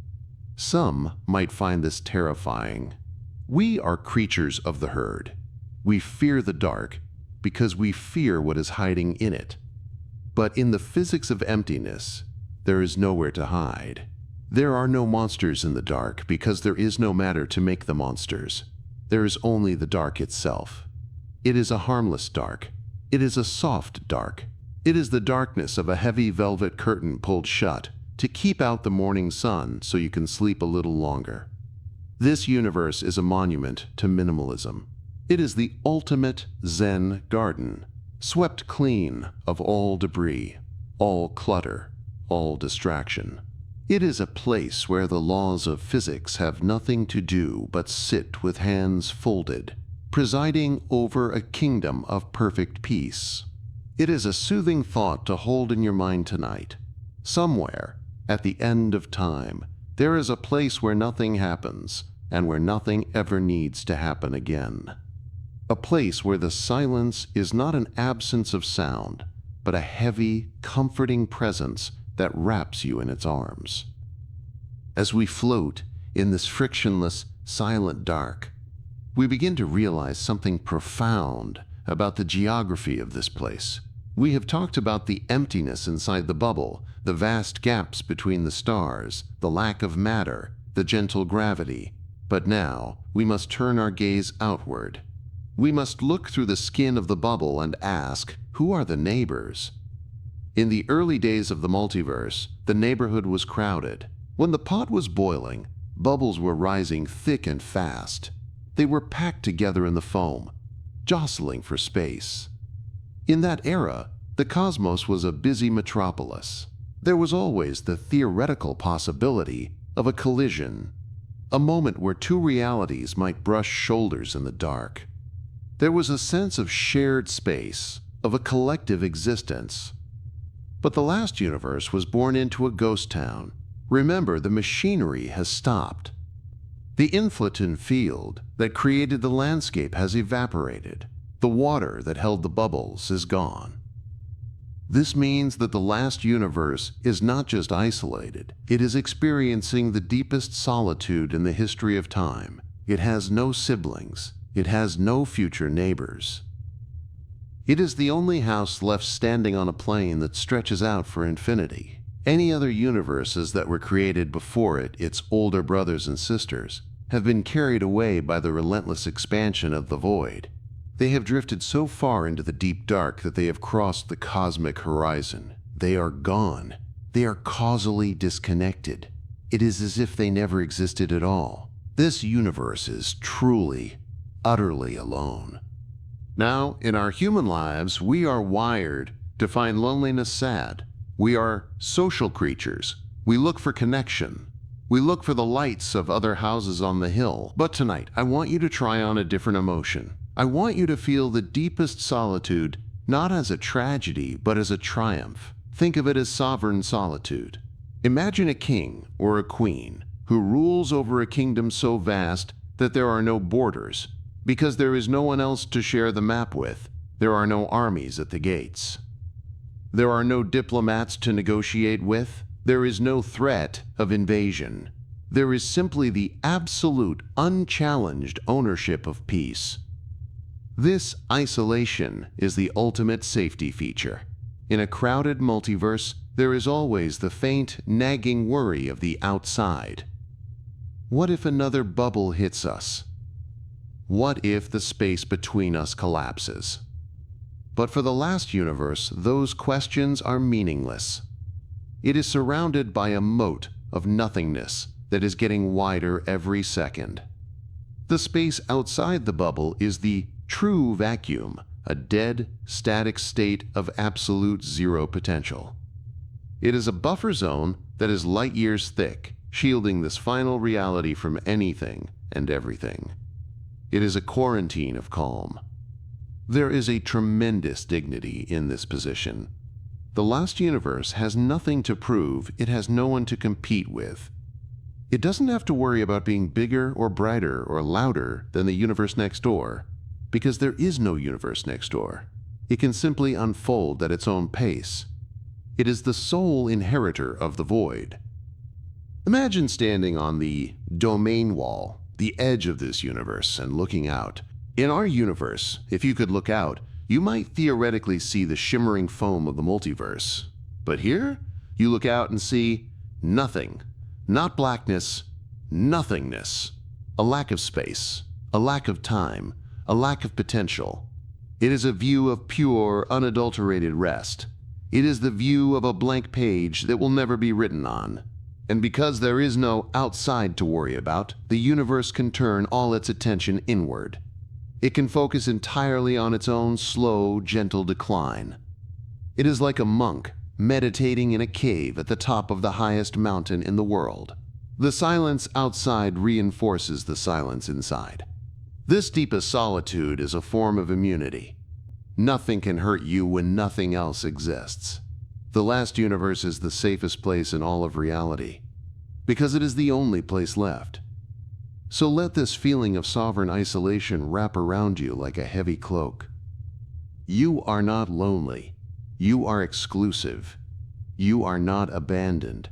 Some might find this terrifying. We are creatures of the herd. We fear the dark because we fear what is hiding in it. But in the physics of emptiness, there is nowhere to hide. There are no monsters in the dark because there is no matter to make the monsters. There is only the dark itself. It is a harmless dark. It is a soft dark. It is the darkness of a heavy velvet curtain pulled shut to keep out the morning sun so you can sleep a little longer. This universe is a monument to minimalism. It is the ultimate Zen garden, swept clean of all debris, all clutter, all distraction. It is a place where the laws of physics have nothing to do but sit with hands folded, presiding over a kingdom of perfect peace. It is a soothing thought to hold in your mind tonight. Somewhere, at the end of time, there is a place where nothing happens and where nothing ever needs to happen again. A place where the silence is not an absence of sound, but a heavy, comforting presence that wraps you in its arms. As we float in this frictionless, silent dark, we begin to realize something profound about the geography of this place. We have talked about the emptiness inside the bubble, the vast gaps between the stars, the lack of matter, the gentle gravity. But now we must turn our gaze outward. We must look through the skin of the bubble and ask, who are the neighbors? In the early days of the multiverse, the neighborhood was crowded. When the pot was boiling, bubbles were rising thick and fast. They were packed together in the foam, jostling for space. In that era, the cosmos was a busy metropolis. There was always the theoretical possibility of a collision, a moment where two realities might brush shoulders in the dark. There was a sense of shared space, of a collective existence. But the last universe was born into a ghost town. Remember, the machinery has stopped. The inflaton field that created the landscape has evaporated. The water that held the bubbles is gone. This means that the last universe is not just isolated, it is experiencing the deepest solitude in the history of time. It has no siblings. It has no future neighbors. It is the only house left standing on a plane that stretches out for infinity. Any other universes that were created before it, its older brothers and sisters, have been carried away by the relentless expansion of the void. They have drifted so far into the deep dark that they have crossed the cosmic horizon. They are gone. They are causally disconnected. It is as if they never existed at all. This universe is truly, utterly alone. Now, in our human lives, we are wired to find loneliness sad. We are social creatures. We look for connection. We look for the lights of other houses on the hill. But tonight, I want you to try on a different emotion. I want you to feel the deepest solitude, not as a tragedy, but as a triumph. Think of it as sovereign solitude. Imagine a king or a queen who rules over a kingdom so vast that there are no borders. Because there is no one else to share the map with, there are no armies at the gates. There are no diplomats to negotiate with. There is no threat of invasion. There is simply the absolute, unchallenged ownership of peace. This isolation is the ultimate safety feature. In a crowded multiverse, there is always the faint, nagging worry of the outside. What if another bubble hits us? What if the space between us collapses? But for the last universe, those questions are meaningless. It is surrounded by a moat of nothingness that is getting wider every second. The space outside the bubble is the true vacuum, a dead, static state of absolute zero potential. It is a buffer zone that is light years thick, shielding this final reality from anything and everything. It is a quarantine of calm. There is a tremendous dignity in this position. The last universe has nothing to prove, it has no one to compete with. It doesn't have to worry about being bigger or brighter or louder than the universe next door, because there is no universe next door. It can simply unfold at its own pace. It is the sole inheritor of the void. Imagine standing on the domain wall, the edge of this universe, and looking out. In our universe, if you could look out, you might theoretically see the shimmering foam of the multiverse. But here, you look out and see nothing. Not blackness, nothingness. A lack of space, a lack of time, a lack of potential. It is a view of pure, unadulterated rest. It is the view of a blank page that will never be written on. And because there is no outside to worry about, the universe can turn all its attention inward. It can focus entirely on its own slow, gentle decline. It is like a monk meditating in a cave at the top of the highest mountain in the world. The silence outside reinforces the silence inside. This deepest solitude is a form of immunity. Nothing can hurt you when nothing else exists. The last universe is the safest place in all of reality, because it is the only place left. So let this feeling of sovereign isolation wrap around you like a heavy cloak. You are not lonely. You are exclusive. You are not abandoned.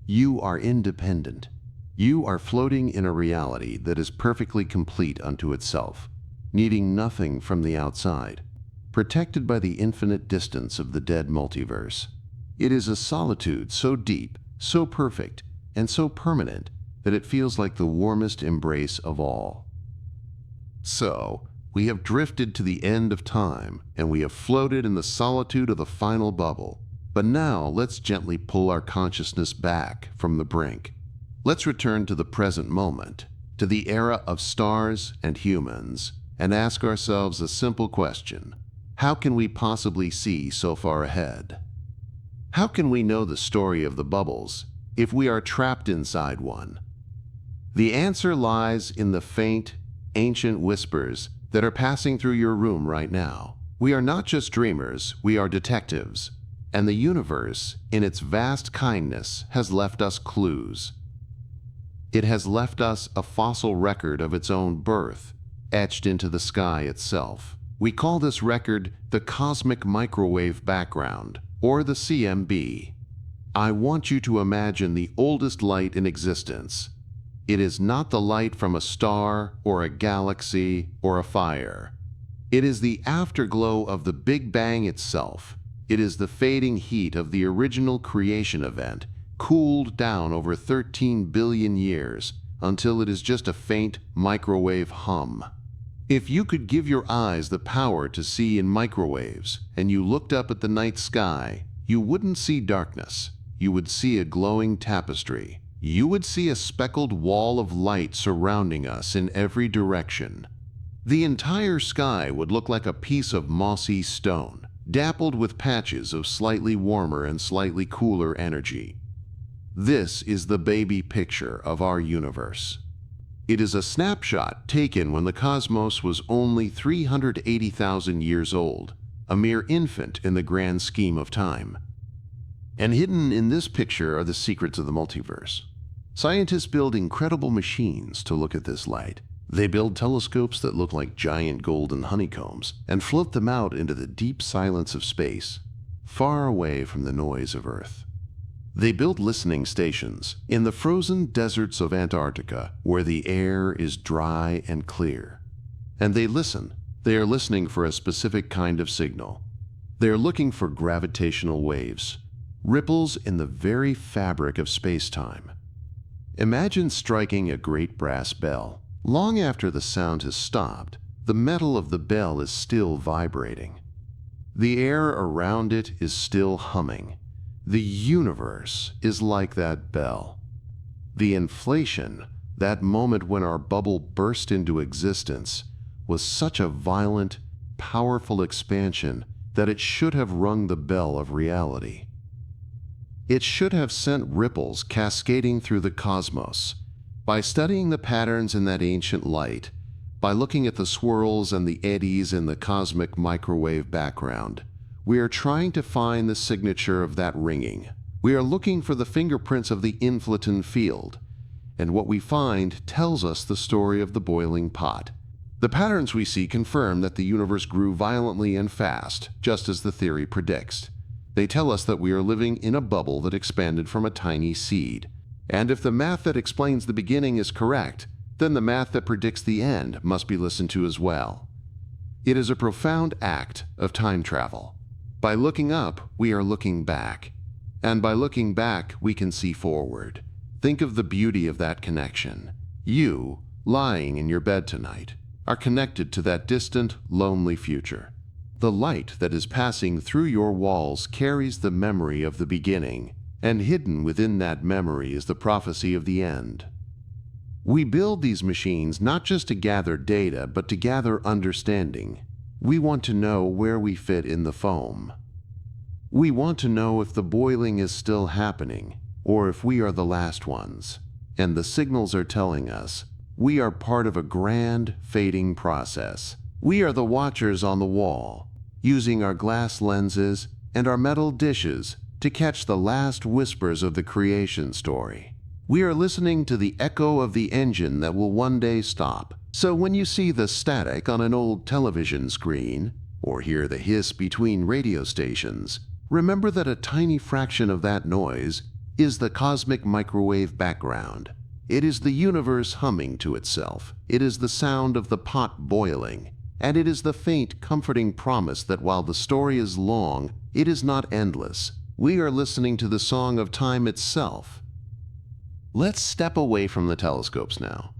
You are independent. You are floating in a reality that is perfectly complete unto itself, needing nothing from the outside, protected by the infinite distance of the dead multiverse. It is a solitude so deep, so perfect, and so permanent that it feels like the warmest embrace of all. So, we have drifted to the end of time, and we have floated in the solitude of the final bubble. But now, let's gently pull our consciousness back from the brink. Let's return to the present moment, to the era of stars and humans, and ask ourselves a simple question. How can we possibly see so far ahead? How can we know the story of the bubbles if we are trapped inside one? The answer lies in the faint, ancient whispers that are passing through your room right now. We are not just dreamers, we are detectives. and the universe, in its vast kindness, has left us clues. It has left us a fossil record of its own birth, etched into the sky itself. We call this record the cosmic microwave background, or the CMB. I want you to imagine the oldest light in existence. It is not the light from a star or a galaxy or a fire. It is the afterglow of the Big Bang itself. It is the fading heat of the original creation event, cooled down over 13 billion years until it is just a faint microwave hum. If you could give your eyes the power to see in microwaves, and you looked up at the night sky, you wouldn't see darkness. You would see a glowing tapestry. You would see a speckled wall of light surrounding us in every direction. The entire sky would look like a piece of mossy stone, dappled with patches of slightly warmer and slightly cooler energy. This is the baby picture of our universe. It is a snapshot taken when the cosmos was only 380,000 years old, a mere infant in the grand scheme of time. And hidden in this picture are the secrets of the multiverse. Scientists build incredible machines to look at this light. They build telescopes that look like giant golden honeycombs and float them out into the deep silence of space, far away from the noise of Earth. They build listening stations in the frozen deserts of Antarctica, where the air is dry and clear. And they listen. They are listening for a specific kind of signal. They are looking for gravitational waves, ripples in the very fabric of space-time. Imagine striking a great brass bell. Long after the sound has stopped, the metal of the bell is still vibrating. The air around it is still humming. The universe is like that bell. The inflation, that moment when our bubble burst into existence, was such a violent, powerful expansion that it should have rung the bell of reality. It should have sent ripples cascading through the cosmos. By studying the patterns in that ancient light, by looking at the swirls and the eddies in the cosmic microwave background, we are trying to find the signature of that ringing. We are looking for the fingerprints of the inflaton field, and what we find tells us the story of the boiling pot. The patterns we see confirm that the universe grew violently and fast, just as the theory predicts. They tell us that we are living in a bubble that expanded from a tiny seed. And if the math that explains the beginning is correct, then the math that predicts the end must be listened to as well. It is a profound act of time travel. By looking up, we are looking back. And by looking back, we can see forward. Think of the beauty of that connection. You, lying in your bed tonight, are connected to that distant, lonely future. The light that is passing through your walls carries the memory of the beginning, and hidden within that memory is the prophecy of the end. We build these machines not just to gather data, but to gather understanding. We want to know where we fit in the foam. We want to know if the boiling is still happening, or if we are the last ones. And the signals are telling us we are part of a grand, fading process. We are the watchers on the wall, using our glass lenses and our metal dishes to catch the last whispers of the creation story. We are listening to the echo of the engine that will one day stop. So when you see the static on an old television screen, or hear the hiss between radio stations, remember that a tiny fraction of that noise is the cosmic microwave background. It is the universe humming to itself. It is the sound of the pot boiling. And it is the faint, comforting promise that while the story is long, it is not endless. We are listening to the song of time itself. Let's step away from the telescopes now.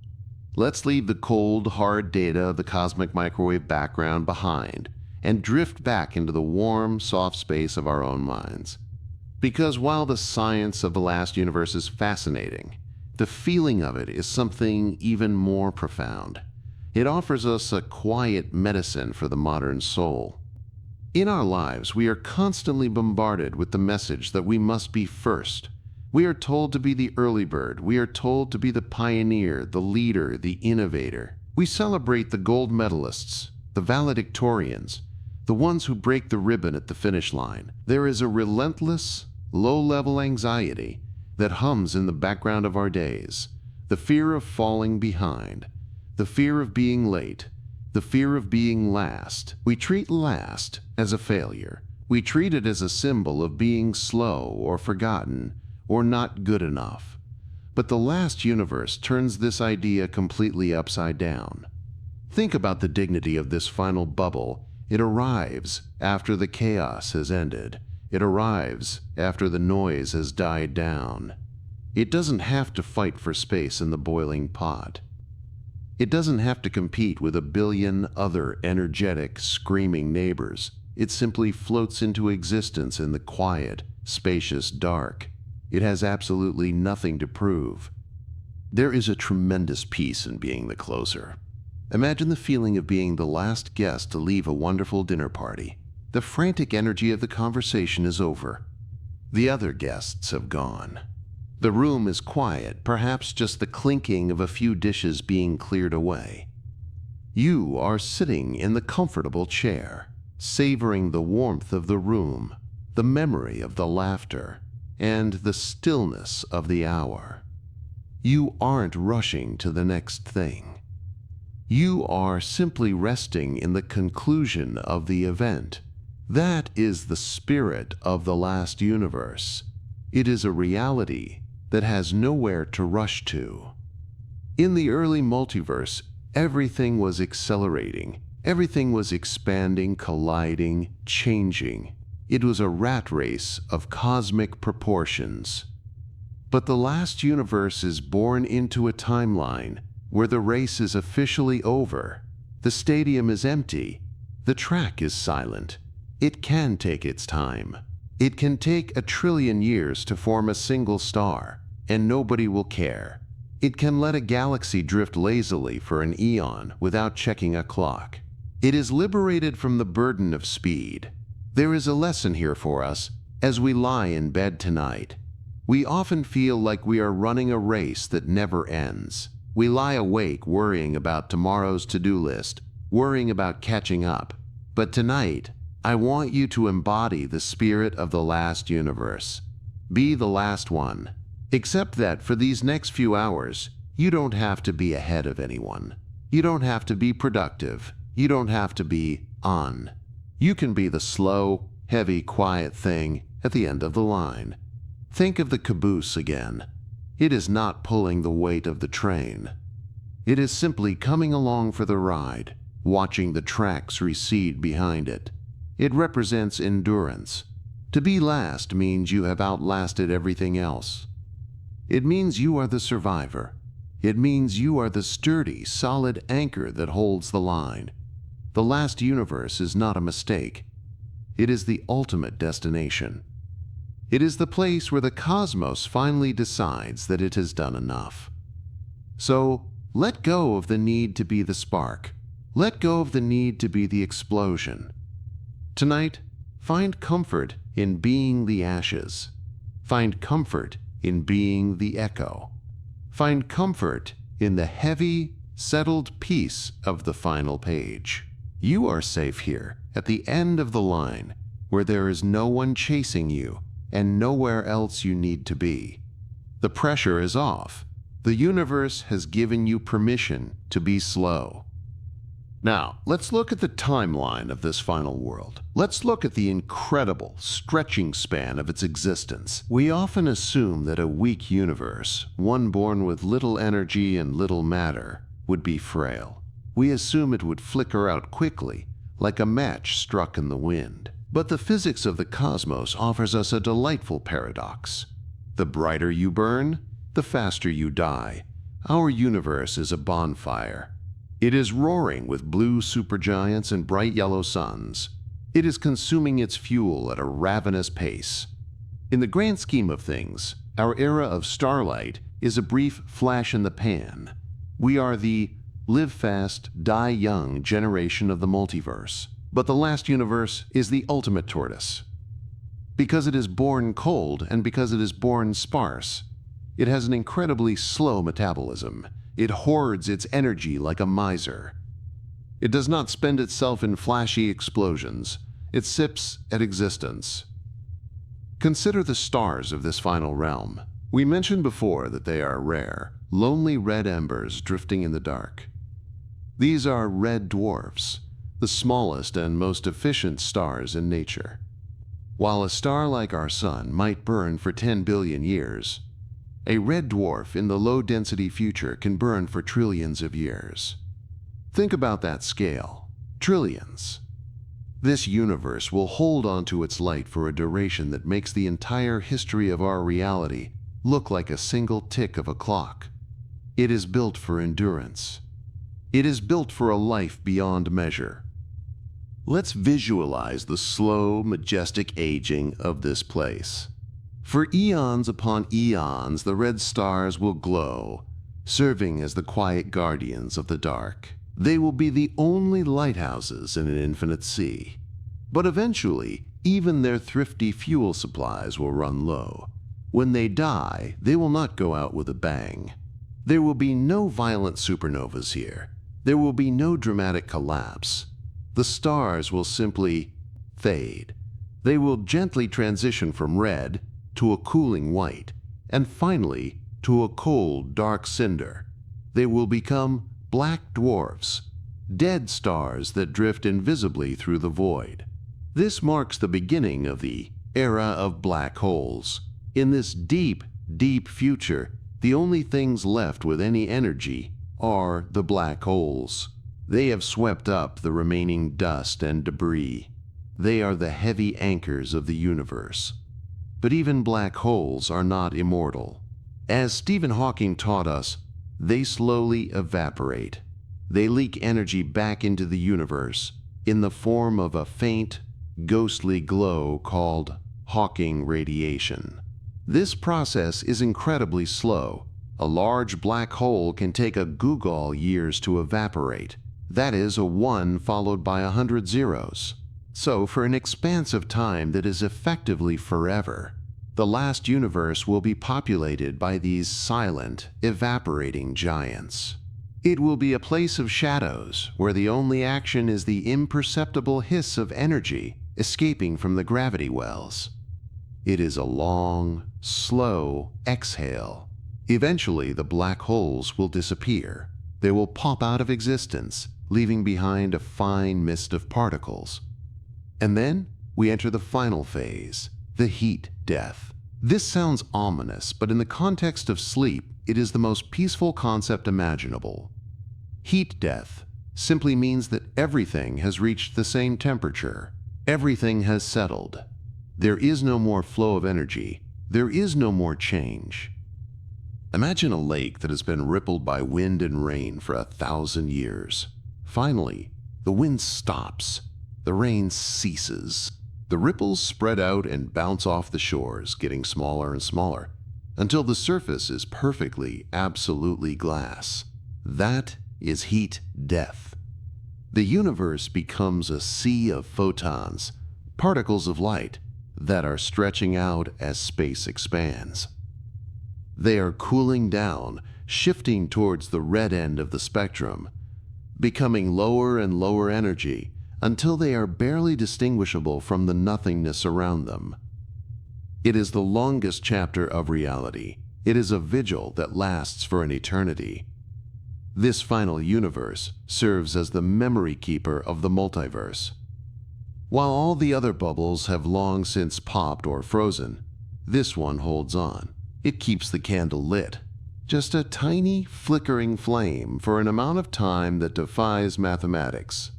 Let's leave the cold, hard data of the cosmic microwave background behind and drift back into the warm, soft space of our own minds. Because while the science of the last universe is fascinating, the feeling of it is something even more profound. It offers us a quiet medicine for the modern soul. In our lives, we are constantly bombarded with the message that we must be first. We are told to be the early bird. We are told to be the pioneer, the leader, the innovator. We celebrate the gold medalists, the valedictorians, the ones who break the ribbon at the finish line. There is a relentless, low-level anxiety that hums in the background of our days. The fear of falling behind, the fear of being late, the fear of being last. We treat last as a failure. We treat it as a symbol of being slow or forgotten or not good enough. But the last universe turns this idea completely upside down. Think about the dignity of this final bubble. It arrives after the chaos has ended. It arrives after the noise has died down. It doesn't have to fight for space in the boiling pot. It doesn't have to compete with a billion other energetic, screaming neighbors. It simply floats into existence in the quiet, spacious dark. It has absolutely nothing to prove. There is a tremendous peace in being the closer. Imagine the feeling of being the last guest to leave a wonderful dinner party. The frantic energy of the conversation is over. The other guests have gone. The room is quiet, perhaps just the clinking of a few dishes being cleared away. You are sitting in the comfortable chair, savoring the warmth of the room, the memory of the laughter, and the stillness of the hour. You aren't rushing to the next thing. You are simply resting in the conclusion of the event. That is the spirit of the last universe. It is a reality that has nowhere to rush to. In the early multiverse, everything was accelerating. Everything was expanding, colliding, changing. It was a rat race of cosmic proportions. But the last universe is born into a timeline where the race is officially over. The stadium is empty. The track is silent. It can take its time. It can take 1 trillion years to form a single star, and nobody will care. It can let a galaxy drift lazily for an eon without checking a clock. It is liberated from the burden of speed. There is a lesson here for us as we lie in bed tonight. We often feel like we are running a race that never ends. We lie awake worrying about tomorrow's to-do list, worrying about catching up. But tonight, I want you to embody the spirit of the last universe. Be the last one. Except that for these next few hours, you don't have to be ahead of anyone. You don't have to be productive. You don't have to be on. You can be the slow, heavy, quiet thing at the end of the line. Think of the caboose again. It is not pulling the weight of the train. It is simply coming along for the ride, watching the tracks recede behind it. It represents endurance. To be last means you have outlasted everything else. It means you are the survivor. It means you are the sturdy, solid anchor that holds the line. The last universe is not a mistake. It is the ultimate destination. It is the place where the cosmos finally decides that it has done enough. So, let go of the need to be the spark. Let go of the need to be the explosion. Tonight, find comfort in being the ashes. Find comfort in being the echo. Find comfort in the heavy, settled peace of the final page. You are safe here, at the end of the line, where there is no one chasing you and nowhere else you need to be. The pressure is off. The universe has given you permission to be slow. Now, let's look at the timeline of this final world. Let's look at the incredible, stretching span of its existence. We often assume that a weak universe, one born with little energy and little matter, would be frail. We assume it would flicker out quickly, like a match struck in the wind. But the physics of the cosmos offers us a delightful paradox. The brighter you burn, the faster you die. Our universe is a bonfire. It is roaring with blue supergiants and bright yellow suns. It is consuming its fuel at a ravenous pace. In the grand scheme of things, our era of starlight is a brief flash in the pan. We are the live fast, die young generation of the multiverse. But the last universe is the ultimate tortoise. Because it is born cold and because it is born sparse, it has an incredibly slow metabolism. It hoards its energy like a miser. It does not spend itself in flashy explosions. It sips at existence. Consider the stars of this final realm. We mentioned before that they are rare, lonely red embers drifting in the dark. These are red dwarfs, the smallest and most efficient stars in nature. While a star like our Sun might burn for 10 billion years, a red dwarf in the low-density future can burn for trillions of years. Think about that scale. Trillions. This universe will hold onto its light for a duration that makes the entire history of our reality look like a single tick of a clock. It is built for endurance. It is built for a life beyond measure. Let's visualize the slow, majestic aging of this place. For eons upon eons, the red stars will glow, serving as the quiet guardians of the dark. They will be the only lighthouses in an infinite sea. But eventually, even their thrifty fuel supplies will run low. When they die, they will not go out with a bang. There will be no violent supernovas here. There will be no dramatic collapse. The stars will simply fade. They will gently transition from red to a cooling white, and finally to a cold, dark cinder. They will become black dwarfs, dead stars that drift invisibly through the void. This marks the beginning of the era of black holes. In this deep, deep future, the only things left with any energy are the black holes. They have swept up the remaining dust and debris. They are the heavy anchors of the universe. But even black holes are not immortal. As Stephen Hawking taught us, they slowly evaporate. They leak energy back into the universe in the form of a faint, ghostly glow called Hawking radiation. This process is incredibly slow. A large black hole can take a googol years to evaporate. That is a 1 followed by 100 zeros. So for an expanse of time that is effectively forever, the last universe will be populated by these silent, evaporating giants. It will be a place of shadows, where the only action is the imperceptible hiss of energy escaping from the gravity wells. It is a long, slow exhale. Eventually, the black holes will disappear. They will pop out of existence, leaving behind a fine mist of particles. And then we enter the final phase, the heat death. This sounds ominous, but in the context of sleep, it is the most peaceful concept imaginable. Heat death simply means that everything has reached the same temperature. Everything has settled. There is no more flow of energy. There is no more change. Imagine a lake that has been rippled by wind and rain for 1,000 years. Finally, the wind stops. The rain ceases. The ripples spread out and bounce off the shores, getting smaller and smaller, until the surface is perfectly, absolutely glass. That is heat death. The universe becomes a sea of photons, particles of light, that are stretching out as space expands. They are cooling down, shifting towards the red end of the spectrum, becoming lower and lower energy until they are barely distinguishable from the nothingness around them. It is the longest chapter of reality. It is a vigil that lasts for an eternity. This final universe serves as the memory keeper of the multiverse. While all the other bubbles have long since popped or frozen, this one holds on. It keeps the candle lit. Just a tiny, flickering flame for an amount of time that defies mathematics.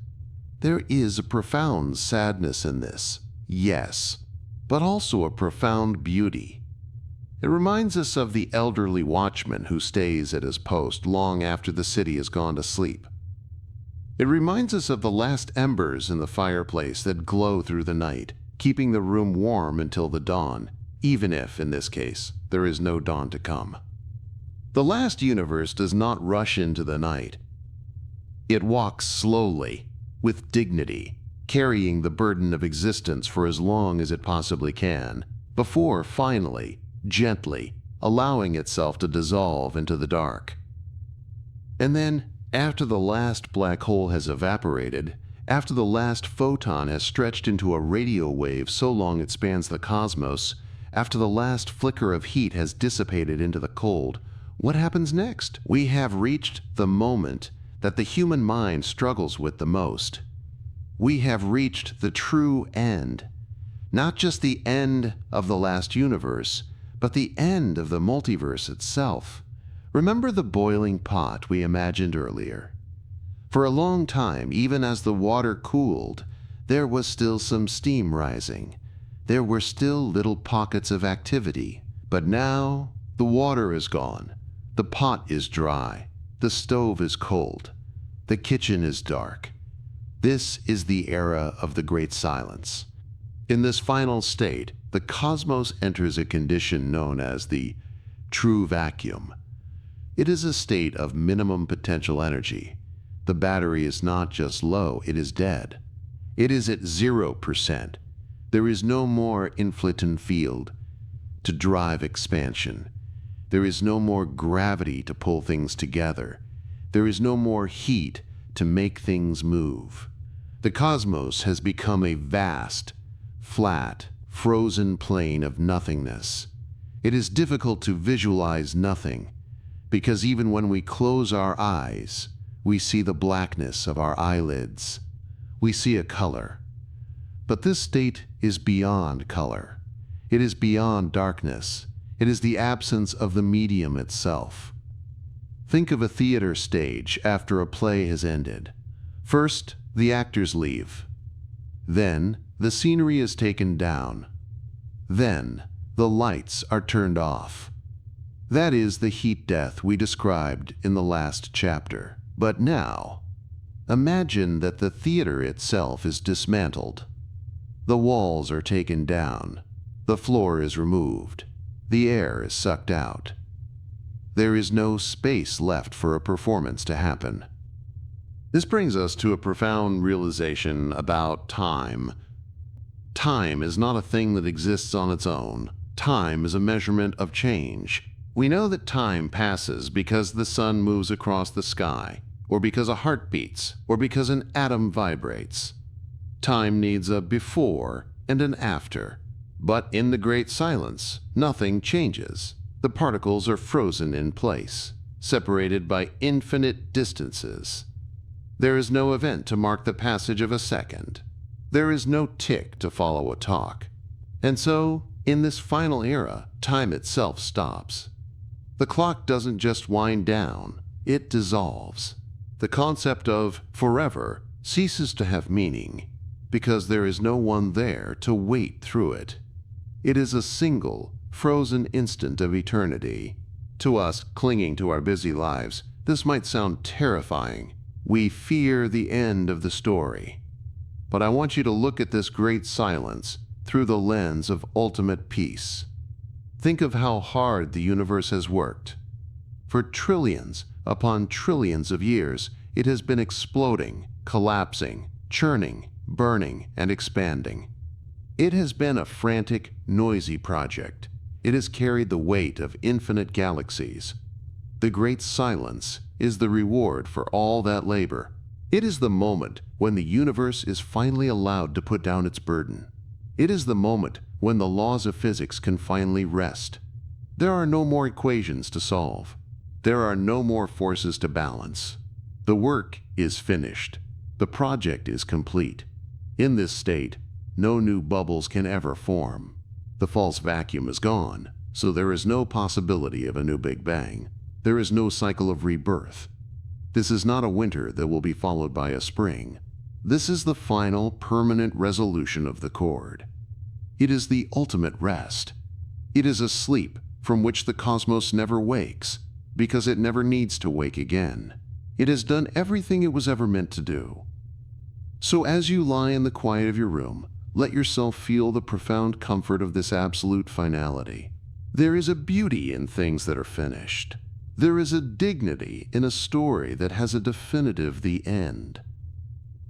There is a profound sadness in this, yes, but also a profound beauty. It reminds us of the elderly watchman who stays at his post long after the city has gone to sleep. It reminds us of the last embers in the fireplace that glow through the night, keeping the room warm until the dawn, even if, in this case, there is no dawn to come. The last universe does not rush into the night. It walks slowly, with dignity, carrying the burden of existence for as long as it possibly can, before finally, gently, allowing itself to dissolve into the dark. And then After the last black hole has evaporated, after the last photon has stretched into a radio wave so long it spans the cosmos, after the last flicker of heat has dissipated into the cold, what happens next? We have reached the moment that the human mind struggles with the most. We have reached the true end. Not just the end of the last universe, but the end of the multiverse itself. Remember the boiling pot we imagined earlier? For a long time, even as the water cooled, there was still some steam rising. There were still little pockets of activity. But now, the water is gone. The pot is dry. The stove is cold. The kitchen is dark. This is the era of the Great Silence. In this final state, the cosmos enters a condition known as the true vacuum. It is a state of minimum potential energy. The battery is not just low, it is dead. It is at 0%. There is no more inflaton field to drive expansion. There is no more gravity to pull things together. There is no more heat to make things move. The cosmos has become a vast, flat, frozen plain of nothingness. It is difficult to visualize nothing, because even when we close our eyes, we see the blackness of our eyelids. We see a color. But this state is beyond color. It is beyond darkness. It is the absence of the medium itself. Think of a theater stage after a play has ended. First, the actors leave. Then, the scenery is taken down. Then, the lights are turned off. That is the heat death we described in the last chapter. But now, imagine that the theater itself is dismantled. The walls are taken down. The floor is removed. The air is sucked out. There is no space left for a performance to happen. This brings us to a profound realization about time. Time is not a thing that exists on its own. Time is a measurement of change. We know that time passes because the sun moves across the sky, or because a heart beats, or because an atom vibrates. Time needs a before and an after. But in the Great Silence, nothing changes. The particles are frozen in place, separated by infinite distances. There is no event to mark the passage of a second. There is no tick to follow a talk. And so, in this final era, time itself stops. The clock doesn't just wind down, it dissolves. The concept of forever ceases to have meaning because there is no one there to wait through it. It is a single, frozen instant of eternity. To us, clinging to our busy lives, this might sound terrifying. We fear the end of the story. But I want you to look at this great silence through the lens of ultimate peace. Think of how hard the universe has worked. For trillions upon trillions of years, it has been exploding, collapsing, churning, burning, and expanding. It has been a frantic, noisy project. It has carried the weight of infinite galaxies. The Great Silence is the reward for all that labor. It is the moment when the universe is finally allowed to put down its burden. It is the moment when the laws of physics can finally rest. There are no more equations to solve. There are no more forces to balance. The work is finished. The project is complete. In this state, no new bubbles can ever form. The false vacuum is gone, so there is no possibility of a new Big Bang. There is no cycle of rebirth. This is not a winter that will be followed by a spring. This is the final, permanent resolution of the chord. It is the ultimate rest. It is a sleep from which the cosmos never wakes, because it never needs to wake again. It has done everything it was ever meant to do. So as you lie in the quiet of your room, let yourself feel the profound comfort of this absolute finality. There is a beauty in things that are finished. There is a dignity in a story that has a definitive the end.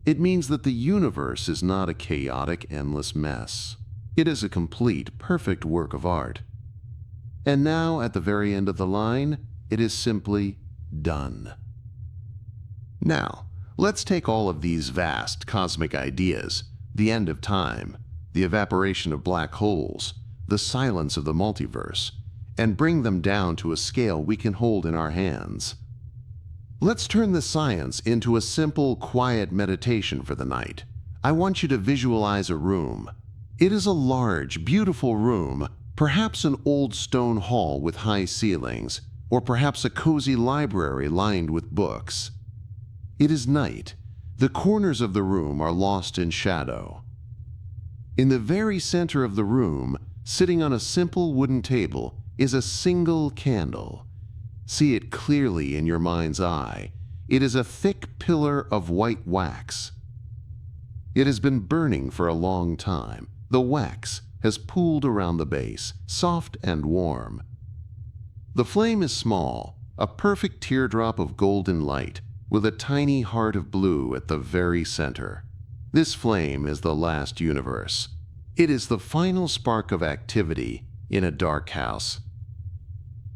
It means that the universe is not a chaotic, endless mess. It is a complete, perfect work of art. And now, at the very end of the line, it is simply done. Now, let's take all of these vast cosmic ideas, the end of time, the evaporation of black holes, the silence of the multiverse, and bring them down to a scale we can hold in our hands. Let's turn the science into a simple, quiet meditation for the night. I want you to visualize a room. It is a large, beautiful room, perhaps an old stone hall with high ceilings, or perhaps a cozy library lined with books. It is night. The corners of the room are lost in shadow. In the very center of the room, sitting on a simple wooden table, is a single candle. See it clearly in your mind's eye. It is a thick pillar of white wax. It has been burning for a long time. The wax has pooled around the base, soft and warm. The flame is small, a perfect teardrop of golden light, with a tiny heart of blue at the very center. This flame is the last universe. It is the final spark of activity in a dark house.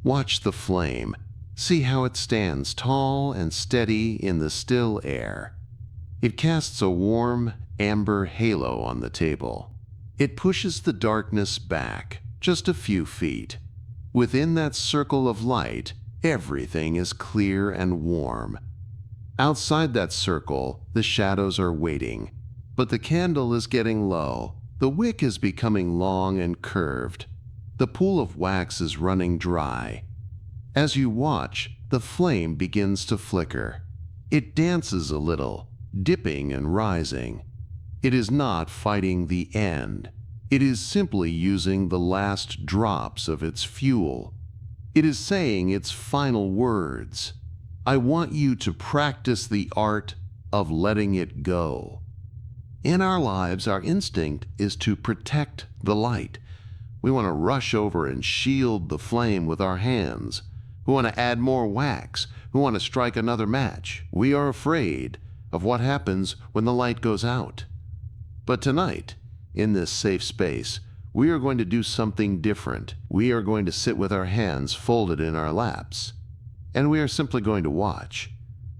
Watch the flame. See how it stands tall and steady in the still air. It casts a warm, amber halo on the table. It pushes the darkness back just a few feet. Within that circle of light, everything is clear and warm. Outside that circle, the shadows are waiting, but the candle is getting low. The wick is becoming long and curved. The pool of wax is running dry. As you watch, the flame begins to flicker. It dances a little, dipping and rising. It is not fighting the end. It is simply using the last drops of its fuel. It is saying its final words. I want you to practice the art of letting it go. In our lives, our instinct is to protect the light. We want to rush over and shield the flame with our hands. We want to add more wax. We want to strike another match. We are afraid of what happens when the light goes out. But tonight, in this safe space, we are going to do something different. We are going to sit with our hands folded in our laps. And we are simply going to watch.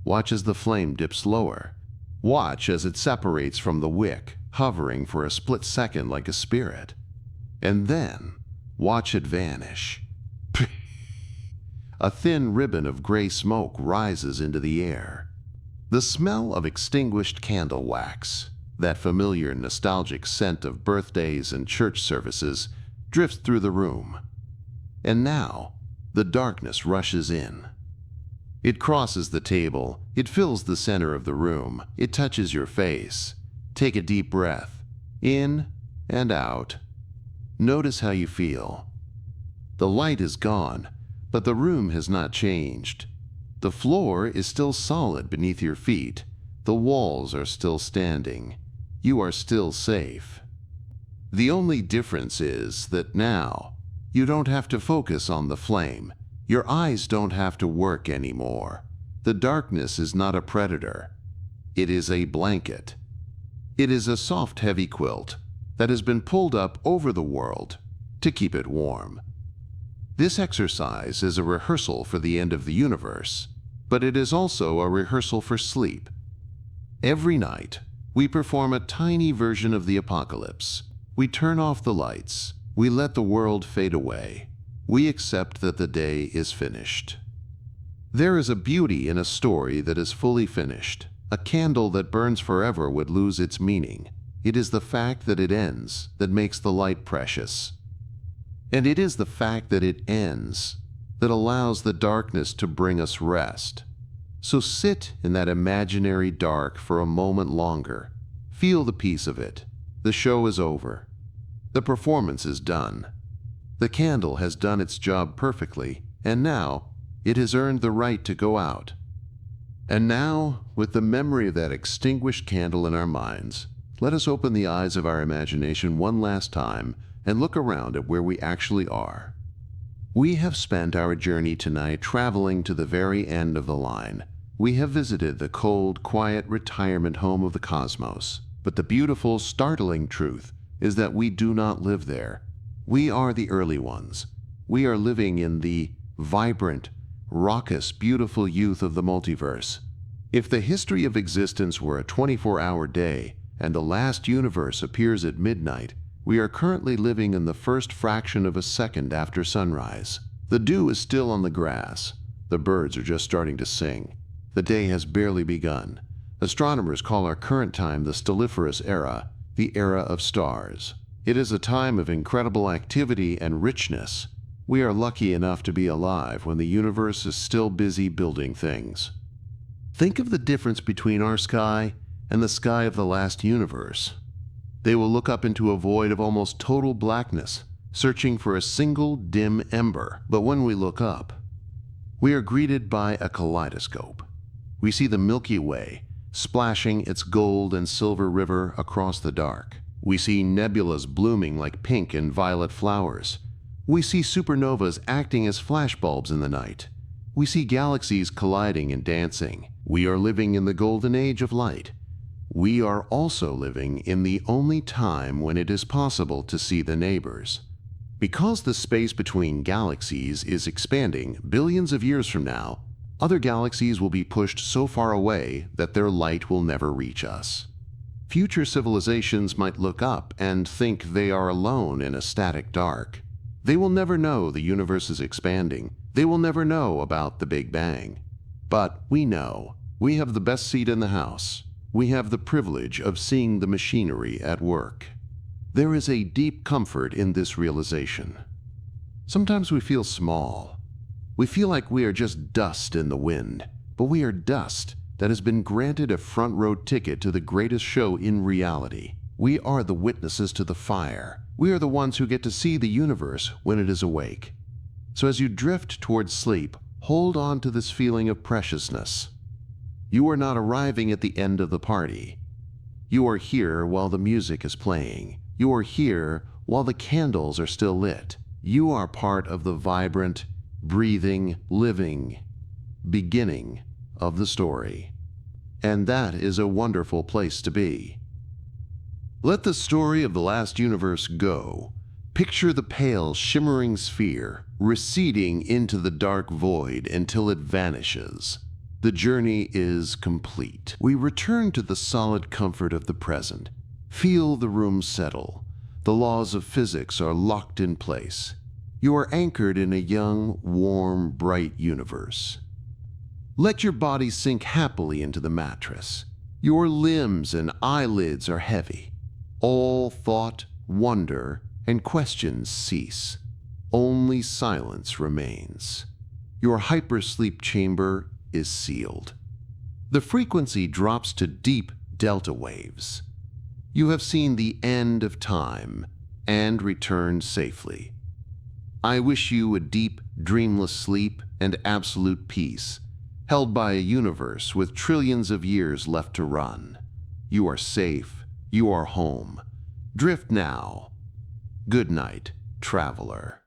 Watch as the flame dips lower. Watch as it separates from the wick, hovering for a split second like a spirit. And then, watch it vanish. A thin ribbon of gray smoke rises into the air. The smell of extinguished candle wax, that familiar nostalgic scent of birthdays and church services, drifts through the room. And now, the darkness rushes in. It crosses the table. It fills the center of the room. It touches your face. Take a deep breath, in and out. Notice how you feel. The light is gone, but the room has not changed. The floor is still solid beneath your feet. The walls are still standing. You are still safe. The only difference is that now you don't have to focus on the flame. Your eyes don't have to work anymore. The darkness is not a predator. It is a blanket. It is a soft, heavy quilt that has been pulled up over the world to keep it warm. This exercise is a rehearsal for the end of the universe, but it is also a rehearsal for sleep. Every night, we perform a tiny version of the apocalypse. We turn off the lights. We let the world fade away. We accept that the day is finished. There is a beauty in a story that is fully finished. A candle that burns forever would lose its meaning. It is the fact that it ends that makes the light precious. And it is the fact that it ends that allows the darkness to bring us rest. So sit in that imaginary dark for a moment longer. Feel the peace of it. The show is over. The performance is done. The candle has done its job perfectly, and now it has earned the right to go out. And now, with the memory of that extinguished candle in our minds, let us open the eyes of our imagination one last time and look around at where we actually are. We have spent our journey tonight traveling to the very end of the line. We have visited the cold, quiet retirement home of the cosmos. But the beautiful, startling truth is that we do not live there. We are the early ones. We are living in the vibrant, raucous, beautiful youth of the multiverse. If the history of existence were a 24-hour day and the last universe appears at midnight, we are currently living in the first fraction of a second after sunrise. The dew is still on the grass. The birds are just starting to sing. The day has barely begun. Astronomers call our current time the stelliferous era, the era of stars. It is a time of incredible activity and richness. We are lucky enough to be alive when the universe is still busy building things. Think of the difference between our sky and the sky of the last universe. They will look up into a void of almost total blackness, searching for a single dim ember. But when we look up, we are greeted by a kaleidoscope. We see the Milky Way, splashing its gold and silver river across the dark. We see nebulas blooming like pink and violet flowers. We see supernovas acting as flashbulbs in the night. We see galaxies colliding and dancing. We are living in the golden age of light. We are also living in the only time when it is possible to see the neighbors. Because the space between galaxies is expanding, billions of years from now, other galaxies will be pushed so far away that their light will never reach us. Future civilizations might look up and think they are alone in a static dark. They will never know the universe is expanding. They will never know about the Big Bang. But we know. We have the best seat in the house. We have the privilege of seeing the machinery at work. There is a deep comfort in this realization. Sometimes we feel small. We feel like we are just dust in the wind, but we are dust that has been granted a front row ticket to the greatest show in reality. We are the witnesses to the fire. We are the ones who get to see the universe when it is awake. So as you drift towards sleep, hold on to this feeling of preciousness. You are not arriving at the end of the party. You are here while the music is playing. You are here while the candles are still lit. You are part of the vibrant, breathing, living beginning of the story. And that is a wonderful place to be. Let the story of the last universe go. Picture the pale, shimmering sphere receding into the dark void until it vanishes. The journey is complete. We return to the solid comfort of the present. Feel the room settle. The laws of physics are locked in place. You are anchored in a young, warm, bright universe. Let your body sink happily into the mattress. Your limbs and eyelids are heavy. All thought, wonder, and questions cease. Only silence remains. Your hypersleep chamber is sealed. The frequency drops to deep delta waves. You have seen the end of time and returned safely. I wish you a deep, dreamless sleep and absolute peace, held by a universe with trillions of years left to run. You are safe. You are home. Drift now. Good night, traveler.